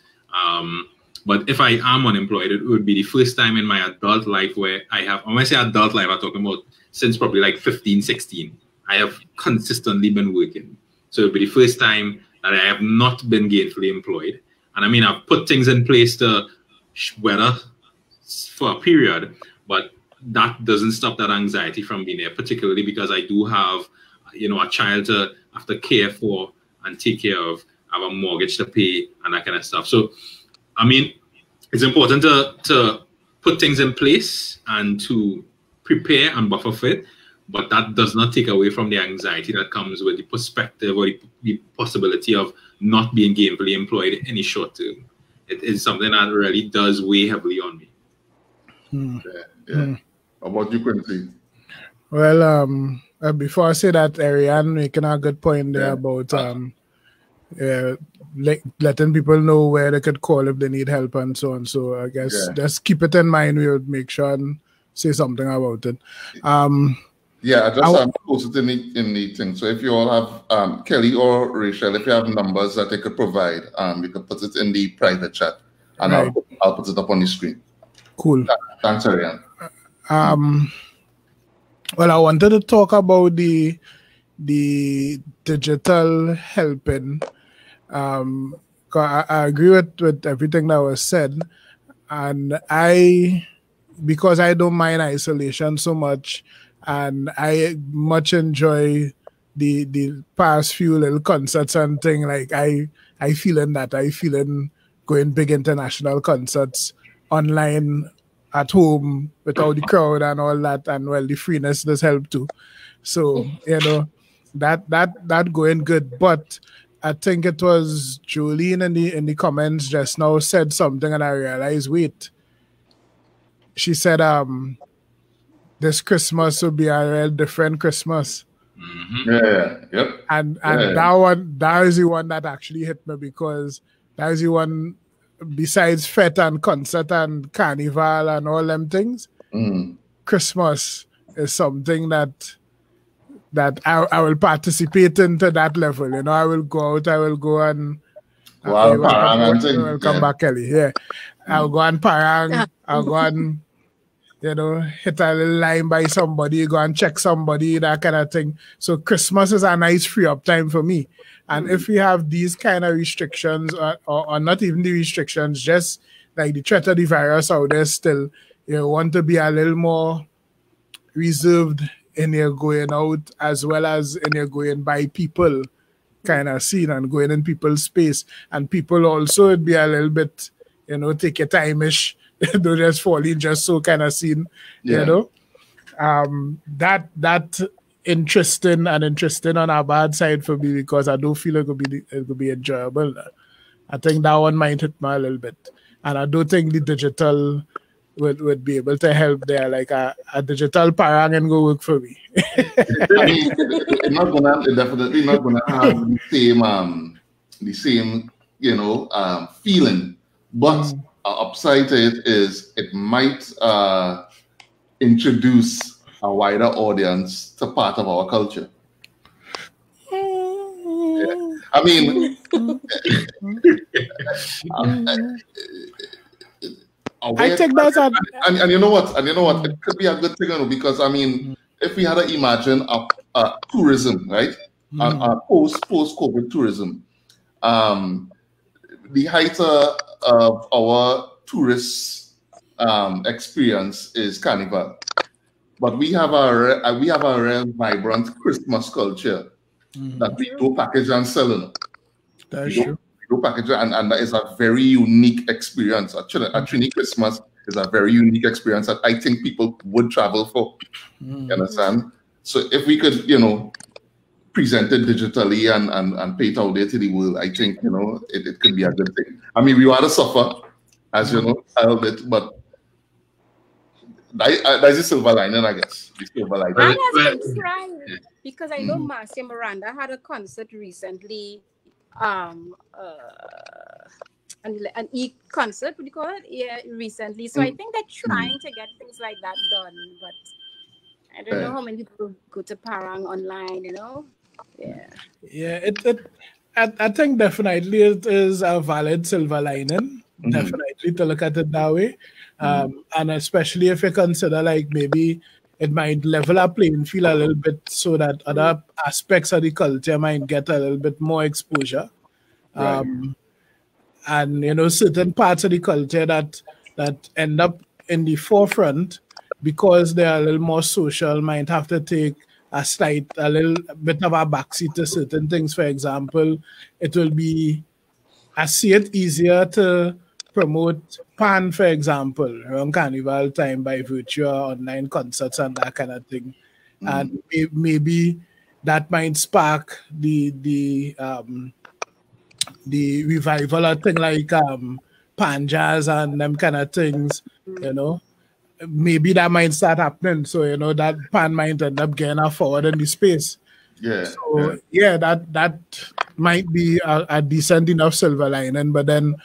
But if I am unemployed, it would be the first time in my adult life where when I say adult life, I'm talking about since probably like 15, 16. I have consistently been working. So it would be the first time that I have not been gainfully employed. And I mean, I've put things in place to weather for a period, but that doesn't stop that anxiety from being there, particularly because I do have, a child to have to care for and take care of. I have a mortgage to pay and that kind of stuff. So, I mean, it's important to put things in place and to prepare and buffer for it, but that does not take away from the anxiety that comes with the perspective or the possibility of not being gainfully employed in the short term. It is something that really does weigh heavily on me.
Yeah. How about you, Quincy?
Well, before I say that, Ariane making a good point there about letting people know where they could call if they need help and so on. So I guess just keep it in mind. We would make sure and say something about it.
Yeah, I just post it in the thing. So if you all have Kelly or Rachel, if you have numbers that they could provide, you can put it in the private chat, and I'll put it up on the screen.
Cool.
Thanks, Ariane.
Well, I wanted to talk about the digital helping. I agree with everything that was said, and because I don't mind isolation so much, and I much enjoy the past few little concerts and thing. Like I feeling going big international concerts online at home without the crowd and all that, and well, the freeness does help too. So that going good. But I think it was Jolene in the comments just now said something, and I realized, wait. She said, this Christmas will be a real different Christmas.
Mm-hmm.
And that is the one that actually hit me, because that is the one, besides fete and concert and carnival and all them things, Christmas is something that I will participate into that level. I will go out, I will go and welcome back, Kelly. Yeah. I'll go and parang, I'll go and hit a little line by somebody, go and check somebody, that kind of thing. So Christmas is a nice free up time for me. And if we have these kind of restrictions, or not even the restrictions, just like the threat of the virus out there still, you want to be a little more reserved in your going out, as well as in your going by people kind of scene and going in people's space. And people also would be a little bit, take your time-ish, don't just fall in just so kind of scene, that interesting on our bad side for me, because I do feel it could be enjoyable. I think that one might hit me a little bit. And I do think the digital would be able to help there, like a digital parang and go work for me.
I mean, it's definitely not gonna have the same feeling, but upside to it is it might introduce a wider audience to part of our culture. I mean,
I think that's
and you know what? It could be a good thing, because I mean, if we had to imagine tourism, right? Post-COVID tourism, the height of our tourist experience is Carnival, but we have a real vibrant Christmas culture that we do package and sell.
That's true.
We do package, and that is a very unique experience. Actually, a Trini Christmas is a very unique experience that I think people would travel for. You understand? So if we could, present it digitally and pay it out there to the world, I think, it could be a good thing. I mean, we want to suffer, as you know, a little bit, but that's the silver lining, I guess. The silver lining.
I have been trying, because I know Marcia Miranda had a concert recently, an e-concert, what do you call it? Yeah, recently. So I think they're trying to get things like that done, but I don't know how many people go to Parang online,
I think definitely it is a valid silver lining, definitely, to look at it that way. And especially if you consider, like, maybe it might level up playing field a little bit, so that other aspects of the culture might get a little bit more exposure. And certain parts of the culture that end up in the forefront, because they're a little more social, might have to take a little bit of a backseat to certain things. For example, it will be, I see it easier to promote Pan, for example, around Carnival time, by virtue of online concerts and that kind of thing. And maybe that might spark the revival of thing like Pan Jazz and them kind of things, Maybe that might start happening. So, that Pan might end up getting a forward in the space.
Yeah.
So, that might be a decent enough silver lining, but then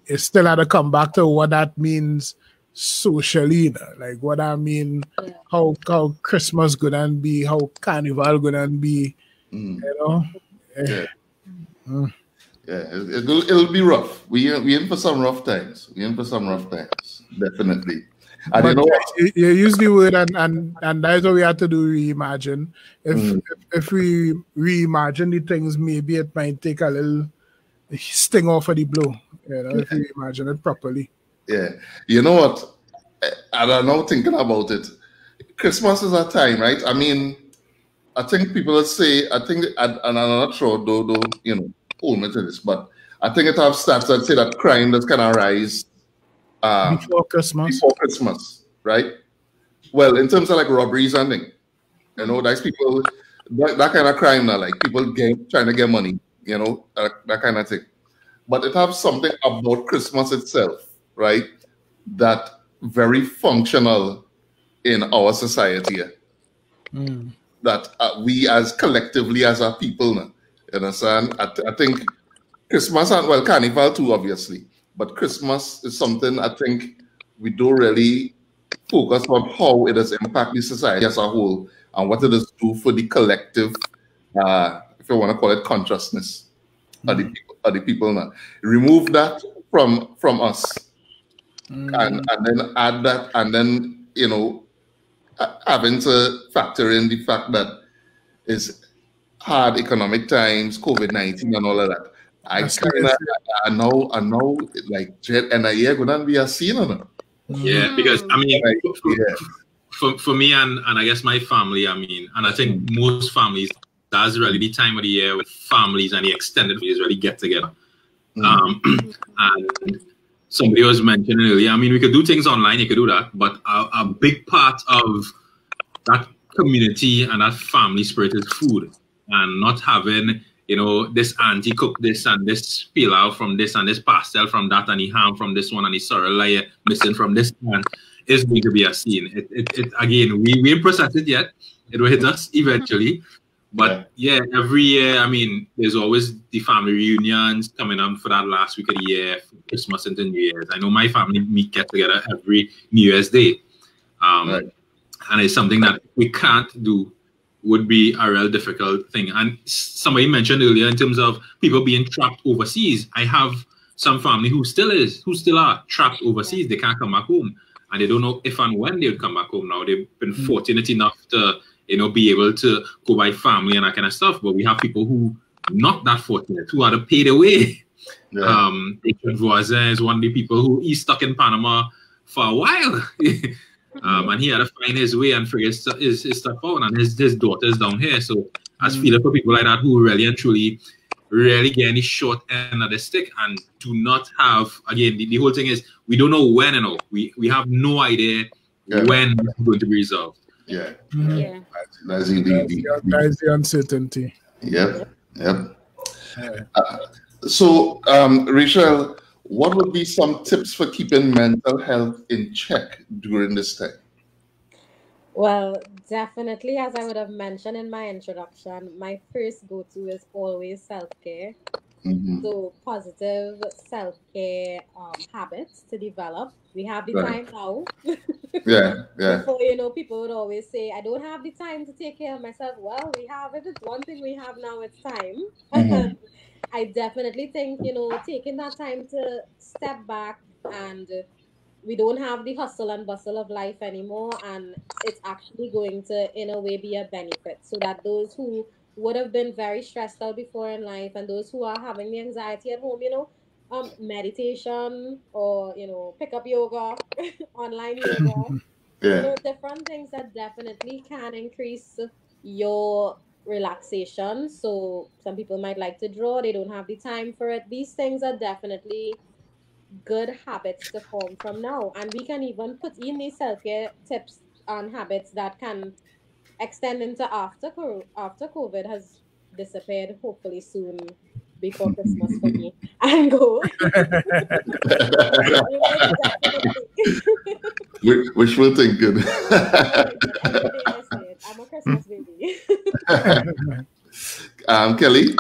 it still had to come back to what that means socially, you know? Like what I mean,
Yeah.
how Christmas gonna be, how Carnival gonna be, you know.
Yeah. Yeah, it'll be rough. We in for some rough times. We in for some rough times, definitely. And you
But
know what?
you use the word, and that's what we have to do. Reimagine. If we reimagine the things, maybe it might take a little sting off of the blow. You know, if we imagine it properly.
Yeah, you know what? And I'm now thinking about it. Christmas is a time, right? I mean, I think people will say, I think, and I'm not sure, though, you know, hold me to this, but I think it have stats that say that crime does kind of rise
Before Christmas.
before Christmas, right? Well, in terms of like robberies and things, you know, that's people, that kind of crime now, like people trying to get money, you know, that kind of thing. But it have something about Christmas itself, right? That very functional in our society. That we as collectively as a people, now, you understand? I think Christmas and well, Carnival too, obviously, but Christmas is something I think we don't really focus on how it has impacted society as a whole and what it does do for the collective, if you want to call it consciousness of the people now. Remove that from us and then add that, and then you know having to factor in the fact that it's hard economic times, COVID-19 and all of that. I
That's
kind of I know like and a year gonna be a scene on it.
Yeah, because I mean,
Yeah.
for me and I guess my family, I mean, and I think most families, that's really the time of the year when families and the extended families really get together. And somebody was mentioning earlier, I mean, we could do things online, you could do that, but a big part of that community and that family spirit is food, and not having, you know, this auntie cook this and this pilau from this and this pastel from that and the ham from this one and the sorrel layer missing from this one is going to be a scene. It again, we ain't processed it yet. It will hit us eventually. But yeah, every year, I mean, there's always the family reunions coming up for that last week of the year, Christmas into New Year's. I know my family get together every New Year's Day. And it's something that we can't do, would be a real difficult thing. And somebody mentioned earlier in terms of people being trapped overseas. I have some family who still are trapped overseas. They can't come back home. And they don't know if and when they would come back home now. They've been fortunate enough to, you know, be able to go by family and that kind of stuff. But we have people who not that fortunate, who are to pay their way. Voisin is one of the people who he's stuck in Panama for a while. And he had to find his way and figure his stuff out. And his daughter's down here. So as feeling for people like that who really and truly really get any short end of the stick and do not have, again, the whole thing is we don't know when and all. We have no idea when it's going to be resolved.
Yeah.
That's the uncertainty.
Yep. So, Rachel, what would be some tips for keeping mental health in check during this time?
Well, definitely, as I would have mentioned in my introduction, my first go-to is always self-care. So positive self-care habits to develop. We have the time now. Before, you know, people would always say, I don't have the time to take care of myself. Well, we have it. It's one thing we have now, it's time. I definitely think, you know, taking that time to step back, and we don't have the hustle and bustle of life anymore, and it's actually going to, in a way, be a benefit, so that those who would have been very stressed out before in life and those who are having the anxiety at home, you know, meditation, or, you know, pick up yoga, online yoga, you know, different things that definitely can increase your relaxation. So some people might like to draw, they don't have the time for it. These things are definitely good habits to form from now, and we can even put in these self-care tips and habits that can extend into after COVID has disappeared, hopefully soon, before Christmas for me, and go.
Wishful thinking.
I'm a Christmas baby.
Kelly?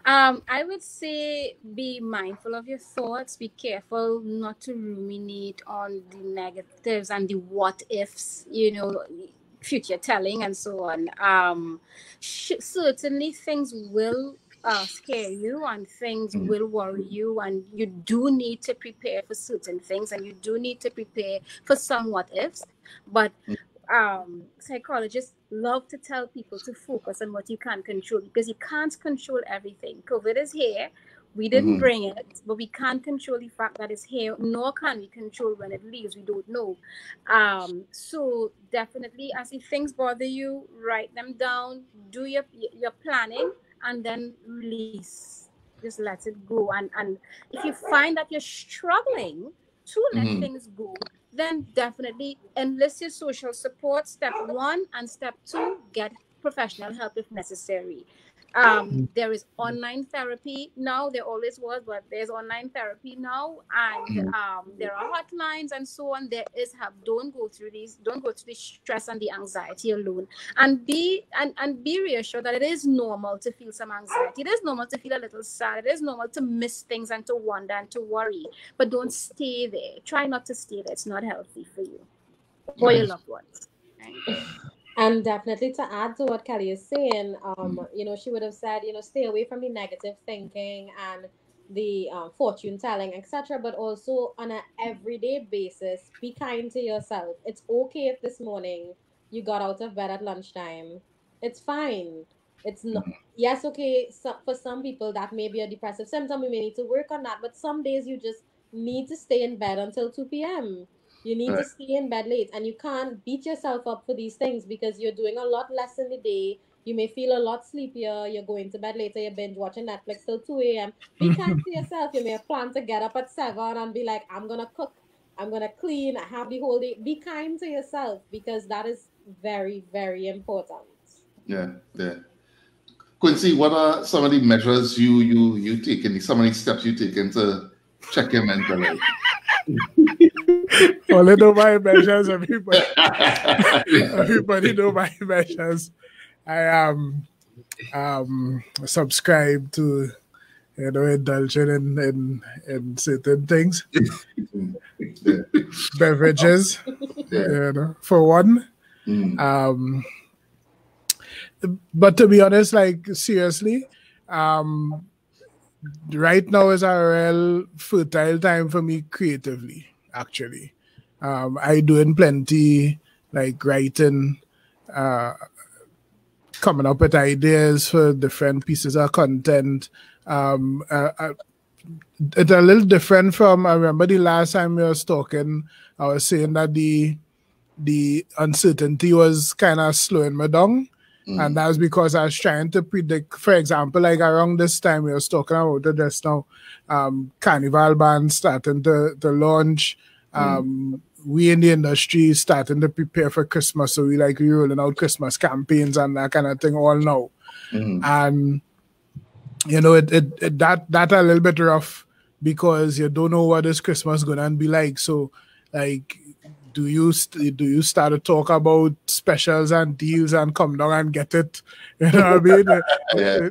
I would say be mindful of your thoughts. Be careful not to ruminate on the negatives and the what ifs, future telling and so on. Certainly, things will scare you and things
Mm,
will worry you, and you do need to prepare for certain things and you do need to prepare for some what ifs. But
mm,
psychologists love to tell people to focus on what you can control because you can't control everything. COVID is here. We didn't
mhm,
bring it, but we can't control the fact that it's here, nor can we control when it leaves. We don't know. So definitely, as if things bother you, write them down, do your planning, and then release. Just let it go. And if you find that you're struggling to let
mhm.
things go, then definitely enlist your social support. Step one and step two, get professional help if necessary. There is online therapy now. There always was, but there's online therapy now, and
Mhm.
there are hotlines and so on. There is help. Don't go through these. Don't go through the stress and the anxiety alone. And be reassured that it is normal to feel some anxiety. It is normal to feel a little sad. It is normal to miss things and to wonder and to worry. But don't stay there. Try not to stay there. It's not healthy for you or your
Nice.
loved ones. Right?
And definitely to add to what Kelly is saying,
Mm,
she would have said, stay away from the negative thinking and the fortune telling, etc. But also on an everyday basis, be kind to yourself. It's okay if this morning you got out of bed at lunchtime. It's fine. It's not.
mhm.
Yes, okay. So for some people, that may be a depressive symptom. We may need to work on that. But some days you just need to stay in bed until 2 p.m. You need to
Right.
stay in bed late, and you can't beat yourself up for these things because you're doing a lot less in the day. You may feel a lot sleepier. You're going to bed later. You're binge watching Netflix till 2 a.m. Be kind to yourself. You may have planned to get up at 7 and be like, I'm gonna cook, I'm gonna clean, I have the whole day. Be kind to yourself because that is very, very important.
Yeah. Yeah. Quincy, what are some of the measures you taking? Some of the steps you taking to check your mental health?
Well, they know my measures. Everybody know my measures. I am subscribed to indulging in certain things,
Yeah.
beverages.
Yeah.
For one.
Mm,
Um, but to be honest, like seriously, um, right now is a real fertile time for me creatively. Actually, I doing plenty like writing, uh, coming up with ideas for different pieces of content. It's a little different from I remember the last time we was talking. I was saying that the uncertainty was kind of slowing me down. And
mm,
that's because I was trying to predict, for example, like around this time we was talking about it just now, carnival bands starting to launch.
mm,
We in the industry starting to prepare for Christmas. So we rolling out Christmas campaigns and that kind of thing all now.
mm,
And that a little bit rough because you don't know what this Christmas gonna be like. So like do you start to talk about specials and deals and come down and get it? You know what I mean?
yeah.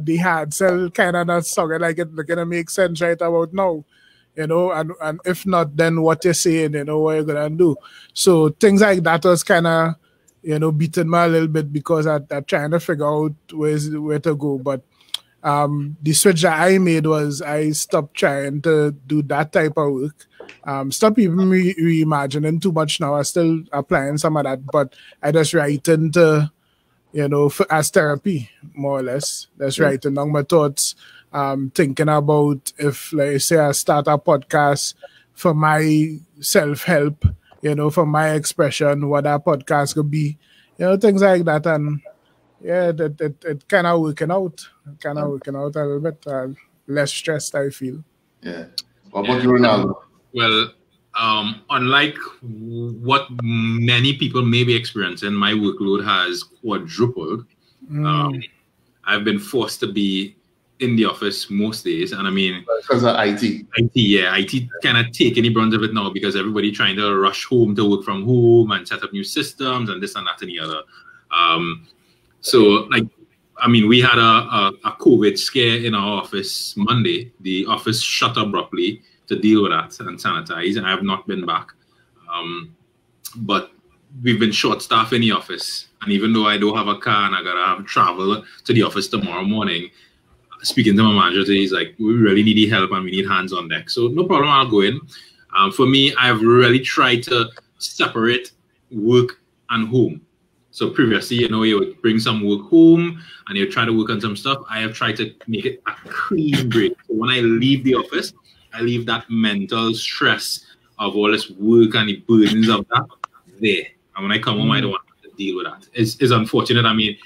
The hard sell kind of not sounding like it gonna make sense right about now. And if not, then what you're saying, what you're gonna do. So things like that was kind of beating me a little bit because I'm trying to figure out where to go. But the switch that I made was I stopped trying to do that type of work. Stop even reimagining too much now. I still applying some of that, but I just write into, as therapy, more or less. Just
Yeah.
writing down my thoughts, thinking about if, like, say, I start a podcast for my self-help, for my expression, what that podcast could be, things like that. And yeah, it kind of working out. Kind of working out a little bit. Less stressed, I feel.
Yeah. What about
Yeah.
you, Ronaldo?
Well, unlike what many people may be experiencing, my workload has quadrupled. I've been forced to be in the office most days, and I mean,
Because of IT.
IT cannot take any brunt of it now because everybody trying to rush home to work from home and set up new systems and this and that and the other. So like I mean, we had a COVID scare in our office Monday. The office shut abruptly to deal with that and sanitize. I have not been back. But we've been short-staffed in the office. And even though I don't have a car and I got to have travel to the office tomorrow morning, speaking to my manager today, he's like, we really need the help and we need hands on deck. So no problem, I'll go in. For me, I've really tried to separate work and home. So previously, you would bring some work home and you try to work on some stuff. I have tried to make it a clean break. So when I leave the office, I leave that mental stress of all this work and the burdens of that there. And when I come home, I don't want to deal with that. It's unfortunate. I mean,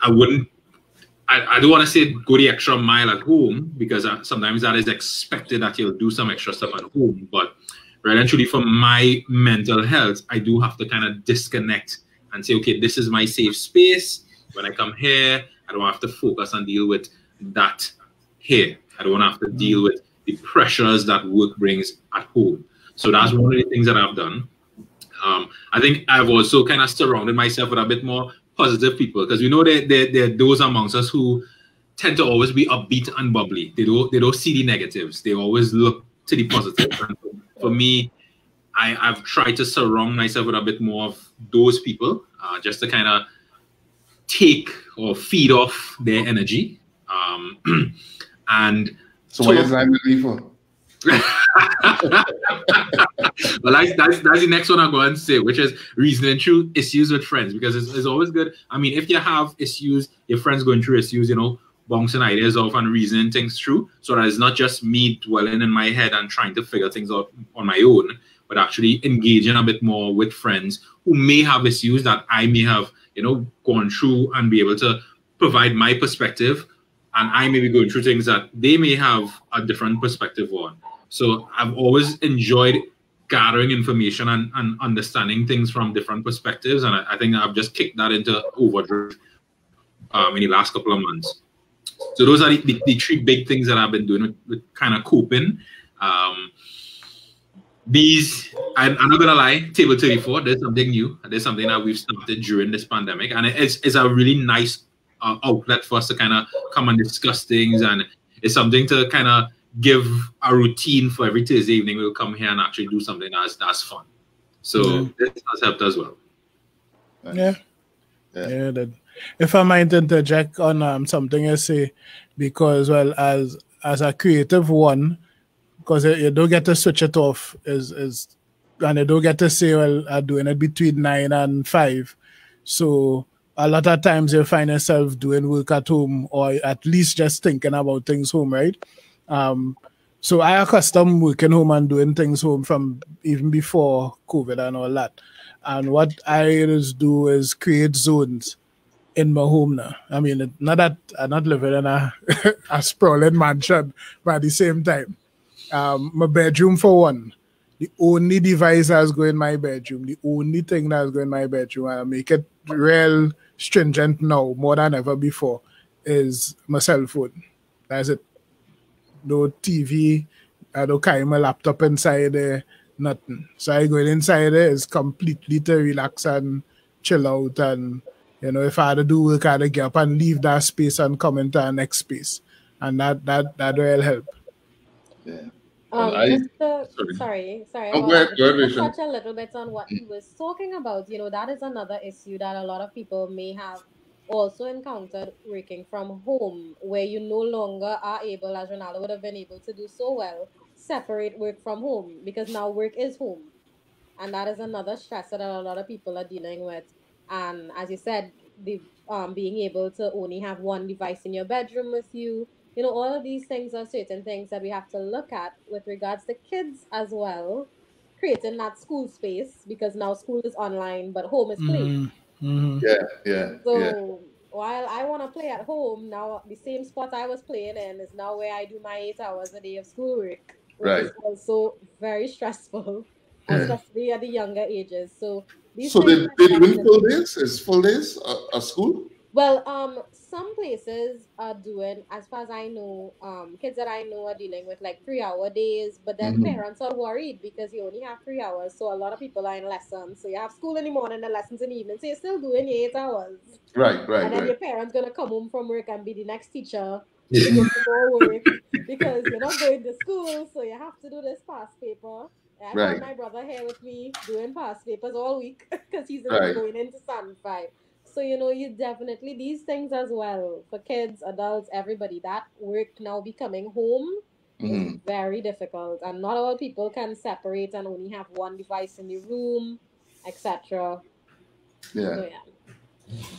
I don't want to say go the extra mile at home, because sometimes that is expected that you'll do some extra stuff at home. But really and truly, for my mental health, I do have to kind of disconnect and say, okay, this is my safe space. When I come here, I don't have to focus and deal with that here. I don't have to deal with the pressures that work brings at home. So that's one of the things that I've done. I think I've also kind of surrounded myself with a bit more positive people, because we know there are those amongst us who tend to always be upbeat and bubbly. They don't see the negatives. They always look to the positive. And for me, I've tried to surround myself with a bit more of those people, just to kind of take or feed off their energy. And
so what is that for?
Well, that's the next one I'm going to say, which is reasoning through issues with friends, because it's always good. I mean, if you have issues, your friends going through issues, bouncing ideas off and reasoning things through, so that it's not just me dwelling in my head and trying to figure things out on my own, but actually engaging a bit more with friends who may have issues that I may have, gone through, and be able to provide my perspective, and I may be going through things that they may have a different perspective on. So I've always enjoyed gathering information and understanding things from different perspectives, and I think I've just kicked that into overdrive in the last couple of months. So those are the three big things that I've been doing with kind of coping. I'm not gonna lie, Table 34, there's something new. There's something that we've started during this pandemic, and it's a really nice outlet for us to kind of come and discuss things, and it's something to kind of give a routine for every Thursday evening. We'll come here and actually do something that's fun. So this has helped as well.
Yeah. If I might interject on something you say, because as a creative one, because you don't get to switch it off, and you don't get to say, well, I'm doing it between 9 and 5. So a lot of times you find yourself doing work at home, or at least just thinking about things home, right? So I accustomed working home and doing things home from even before COVID and all that. And what I just do is create zones in my home now. I mean, not that I'm not living in a sprawling mansion, but at the same time, my bedroom for one, the only device that's going in my bedroom, the only thing that's going in my bedroom, and I make it real stringent now, more than ever before, is my cell phone. That's it. No TV, I don't carry my laptop inside there, nothing. So I go inside there is completely to relax and chill out, and if I had to do work, I had to get up and leave that space and come into the next space, and that will help.
Yeah.
Sorry.
Go ahead,
To touch a little bit on what he was talking about. That is another issue that a lot of people may have also encountered working from home, where you no longer are able, as Ronaldo would have been able to do so well, separate work from home, because now work is home. And that is another stressor that a lot of people are dealing with. And as you said, the being able to only have one device in your bedroom with you, all of these things are certain things that we have to look at with regards to kids as well, creating that school space, because now school is online, but home is play.
Yeah.
So while I want to play at home, now the same spot I was playing in is now where I do my 8 hours a day of schoolwork, which is also very stressful, especially at the younger ages. So
they're doing full days? Is full days a school?
Well, some places are doing, as far as I know, kids that I know are dealing with like 3 hour days, but then
Hmm.
parents are worried because you only have 3 hours. So a lot of people are in lessons. So you have school in the morning and lessons in the evening. So you're still doing your 8 hours.
Right,
And
right,
then
right.
your parents gonna come home from work and be the next teacher to give you more work because you're not going to school, so you have to do this past paper. I found
Right,
my brother here with me doing past papers all week because he's
right.
going into Sun 5. So you definitely these things as well for kids, adults, everybody. That work now becoming home is
Hmm.
very difficult, and not all people can separate and only have one device in the room, etc.
Yeah,
So yeah.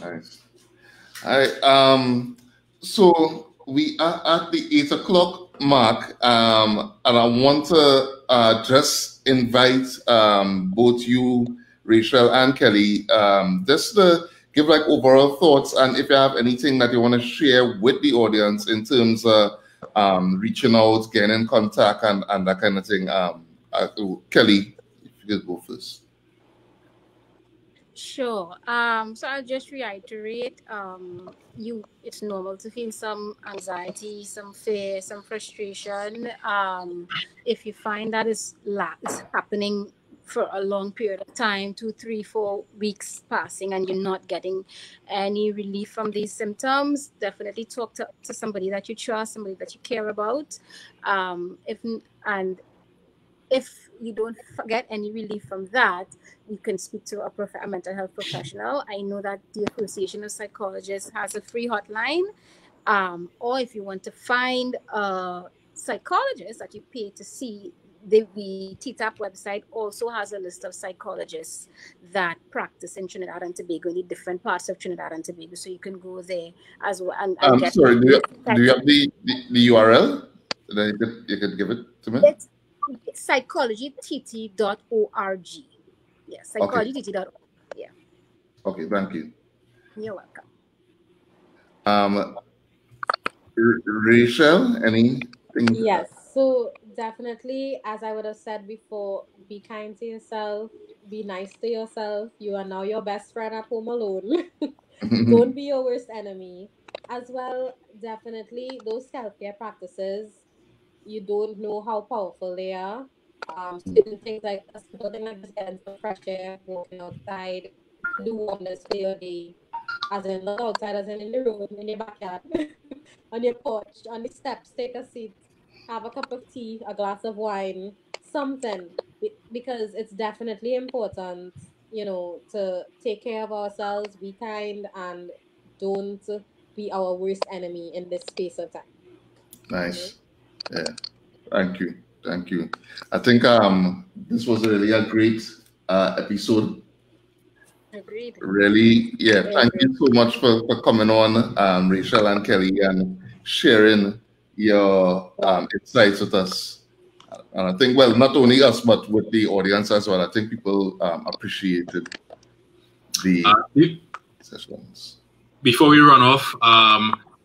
nice. I so we are at the 8 o'clock mark, and I want to just invite both you, Rachel and Kelly, just to give like overall thoughts, and if you have anything that you want to share with the audience in terms of reaching out, getting in contact, and that kind of thing. Kelly, if you could go first.
Sure. So I'll just reiterate. It's normal to feel some anxiety, some fear, some frustration. If you find that is happening for a long period of time, 2, 3, 4 weeks passing, and you're not getting any relief from these symptoms, definitely talk to somebody that you trust, somebody that you care about. If and if you don't get any relief from that, you can speak to a mental health professional. I know that the Association of Psychologists has a free hotline, or if you want to find a psychologist that you pay to see, the TTAP website also has a list of psychologists that practice in Trinidad and Tobago, in the different parts of Trinidad and Tobago. So you can go there as well and get
Sorry,
these
do you
types of.
have the URL? Then you could give it to me.
It's psychologytt.org. Yes,
Okay,
psychologytt.org. Yeah,
okay, thank you.
you're welcome.
Um, Rachel, anything?
Yes, so definitely, as I would have said before, be kind to yourself, be nice to yourself. You are now your best friend at home alone. Don't be your worst enemy. As well, definitely, those self care practices, you don't know how powerful they are. Certain things like a simple thing like just getting some fresh air, walking outside, can do wonders for your day. As in, not outside, as in the road, in your backyard, on your porch, on the steps, take a seat, have a cup of tea, a glass of wine, something. Because it's definitely important, to take care of ourselves, be kind, and don't be our worst enemy in this space of time.
Nice. Yeah. Thank you. Thank you. I think this was really a great episode.
Agreed.
Really, yeah.
I
Thank
agree.
you so much for coming on, Rachel and Kelly, and sharing your insights with us. And I think, well, not only us, but with the audience as well. I think people appreciated the
Be-
sessions.
Before we run off,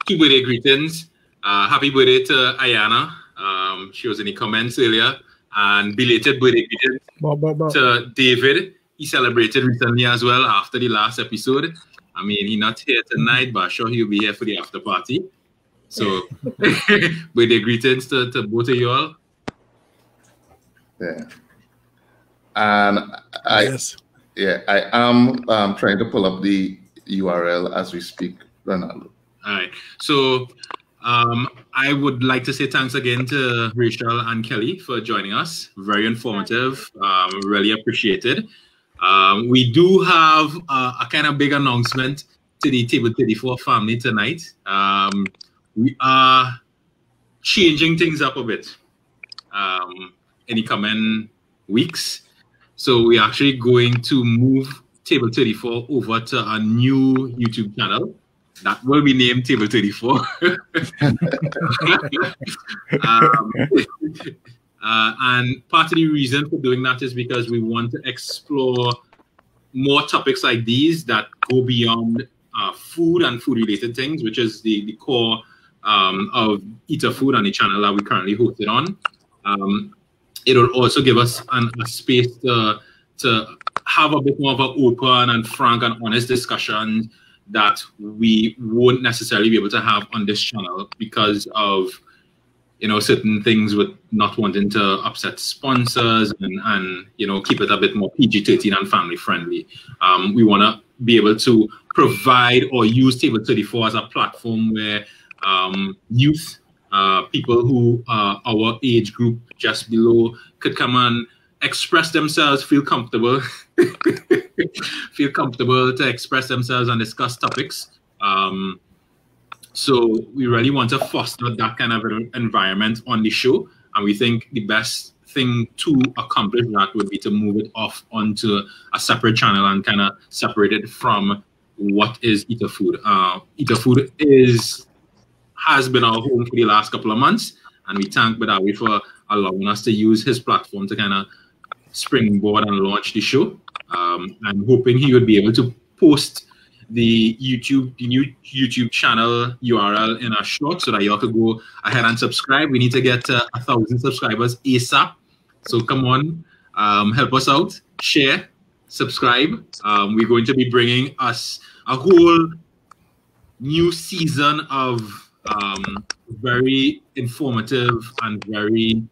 2 birthday greetings. Happy birthday to Ayana. She was in the comments earlier. And belated birthday greetings to David. He celebrated recently as well after the last episode. I mean, he's not here tonight, but I'm sure he'll be here for the after party. So, birthday greetings to both of you all.
Yeah. And
Yes.
I am trying to pull up the URL as we speak, Ronaldo.
All right. So I would like to say thanks again to Rachel and Kelly for joining us. Very informative. Really appreciated. We do have a kind of big announcement to the Table 34 family tonight. We are changing things up a bit in the coming weeks. So we're actually going to move Table 34 over to a new YouTube channel that will be named Table 34. And part of the reason for doing that is because we want to explore more topics like these that go beyond food and food-related things, which is the core of Eater Food and the channel that we currently hosted on. It will also give us a space to have a bit more of an open and frank and honest discussion that we won't necessarily be able to have on this channel because of, you know, certain things with not wanting to upset sponsors and you know, keep it a bit more PG-13 and family friendly. We want to be able to provide or use Table 34 as a platform where youth, people who are our age group just below, could come and express themselves, feel comfortable, feel comfortable to express themselves and discuss topics. So we really want to foster that kind of environment on the show. And we think the best thing to accomplish that would be to move it off onto a separate channel and kind of separate it from what is Eater Food. Eater Food has been our home for the last couple of months. And we thank Badawi for allowing us to use his platform to kind of springboard and launch the show. I'm hoping he would be able to post the new YouTube channel URL in a short so that y'all could go ahead and subscribe. We need to get 1,000 subscribers ASAP. So come on, help us out, share, subscribe. We're going to be bringing us a whole new season of very informative and very,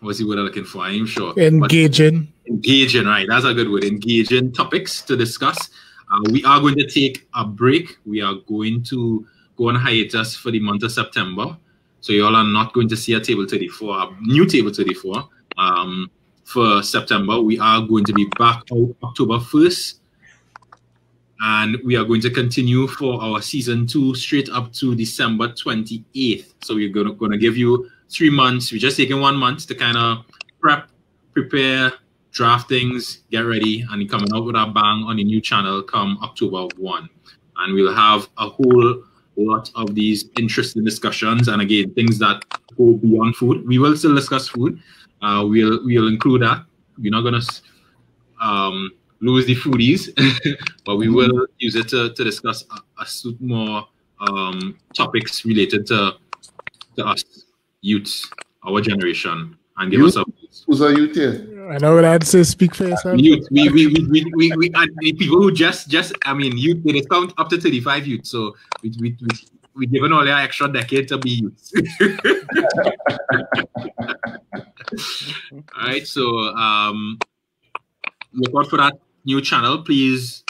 what's the word I'm looking for? I'm sure.
Engaging.
Engaging, right? That's a good word. Engaging topics to discuss. We are going to take a break. We are going to go on hiatus for the month of September. So you all are not going to see a Table 34, a new Table 34 for September. We are going to be back out October 1st. And we are going to continue for our season 2 straight up to December 28th. So we're going to give you 3 months. We're just taking 1 month to kind of prepare, draft things, get ready, and coming out with a bang on the new channel come October 1. And we'll have a whole lot of these interesting discussions. And again, things that go beyond food. We will still discuss food. We'll include that. We're not going to lose the foodies, but we will use it to discuss a suit more topics related to us, youths, our generation, and give us a.
Who's a youth here?
I know what I'd say. Speak for yourself.
Youth. We the people who just I mean, youth. They count up to 35 youth. So we given all our extra decade to be youths. All right. So look out for that new channel. Please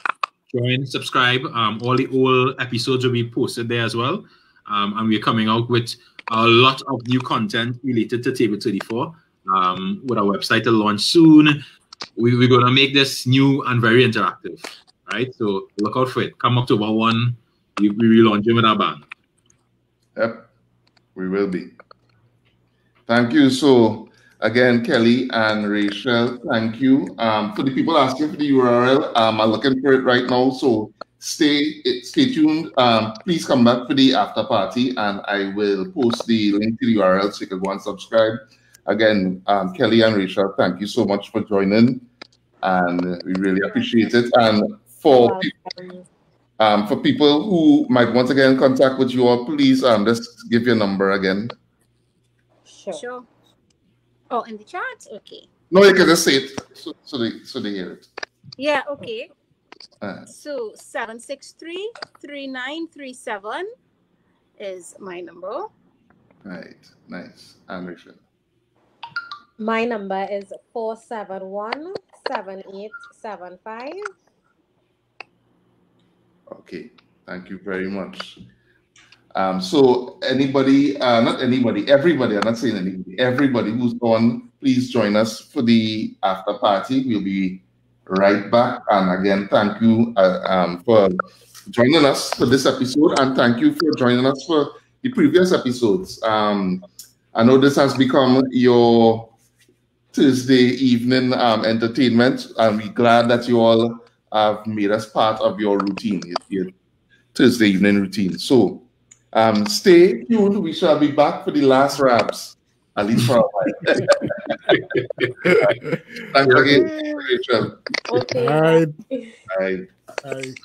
join, subscribe. All the old episodes will be posted there as well. And we're coming out with a lot of new content related to Table 34. With our website to launch soon. We're going to make this new and very interactive, right? So look out for it. Come October 1, we relaunch it with our band.
Yep, we will be. Thank you. So again, Kelly and Rachel, thank you. For the people asking for the URL, I'm looking for it right now. So stay tuned. Please come back for the after party, and I will post the link to the URL so you can go and subscribe. Again, Kelly and Rachel, thank you so much for joining, and we really appreciate it. And for people who might want to get in contact with you all, please just give your number again.
Sure. Oh, in the chat? Okay.
No, you can just say it so they hear it.
Yeah, okay. So 763-3937 is my number.
Right, nice. And Rachel.
My number is 471-7875.
Okay, thank you very much. So anybody, not anybody, everybody, I'm not saying anybody, everybody who's on, please join us for the after party. We'll be right back. And again, thank you for joining us for this episode, and thank you for joining us for the previous episodes. I know this has become your Thursday evening entertainment, and we're glad that you all have made us part of your routine, your Thursday evening routine. So stay tuned. We shall be back for the last raps, at least for a while. Thanks again, Rachel.
Okay.
All right.
Bye.
All right.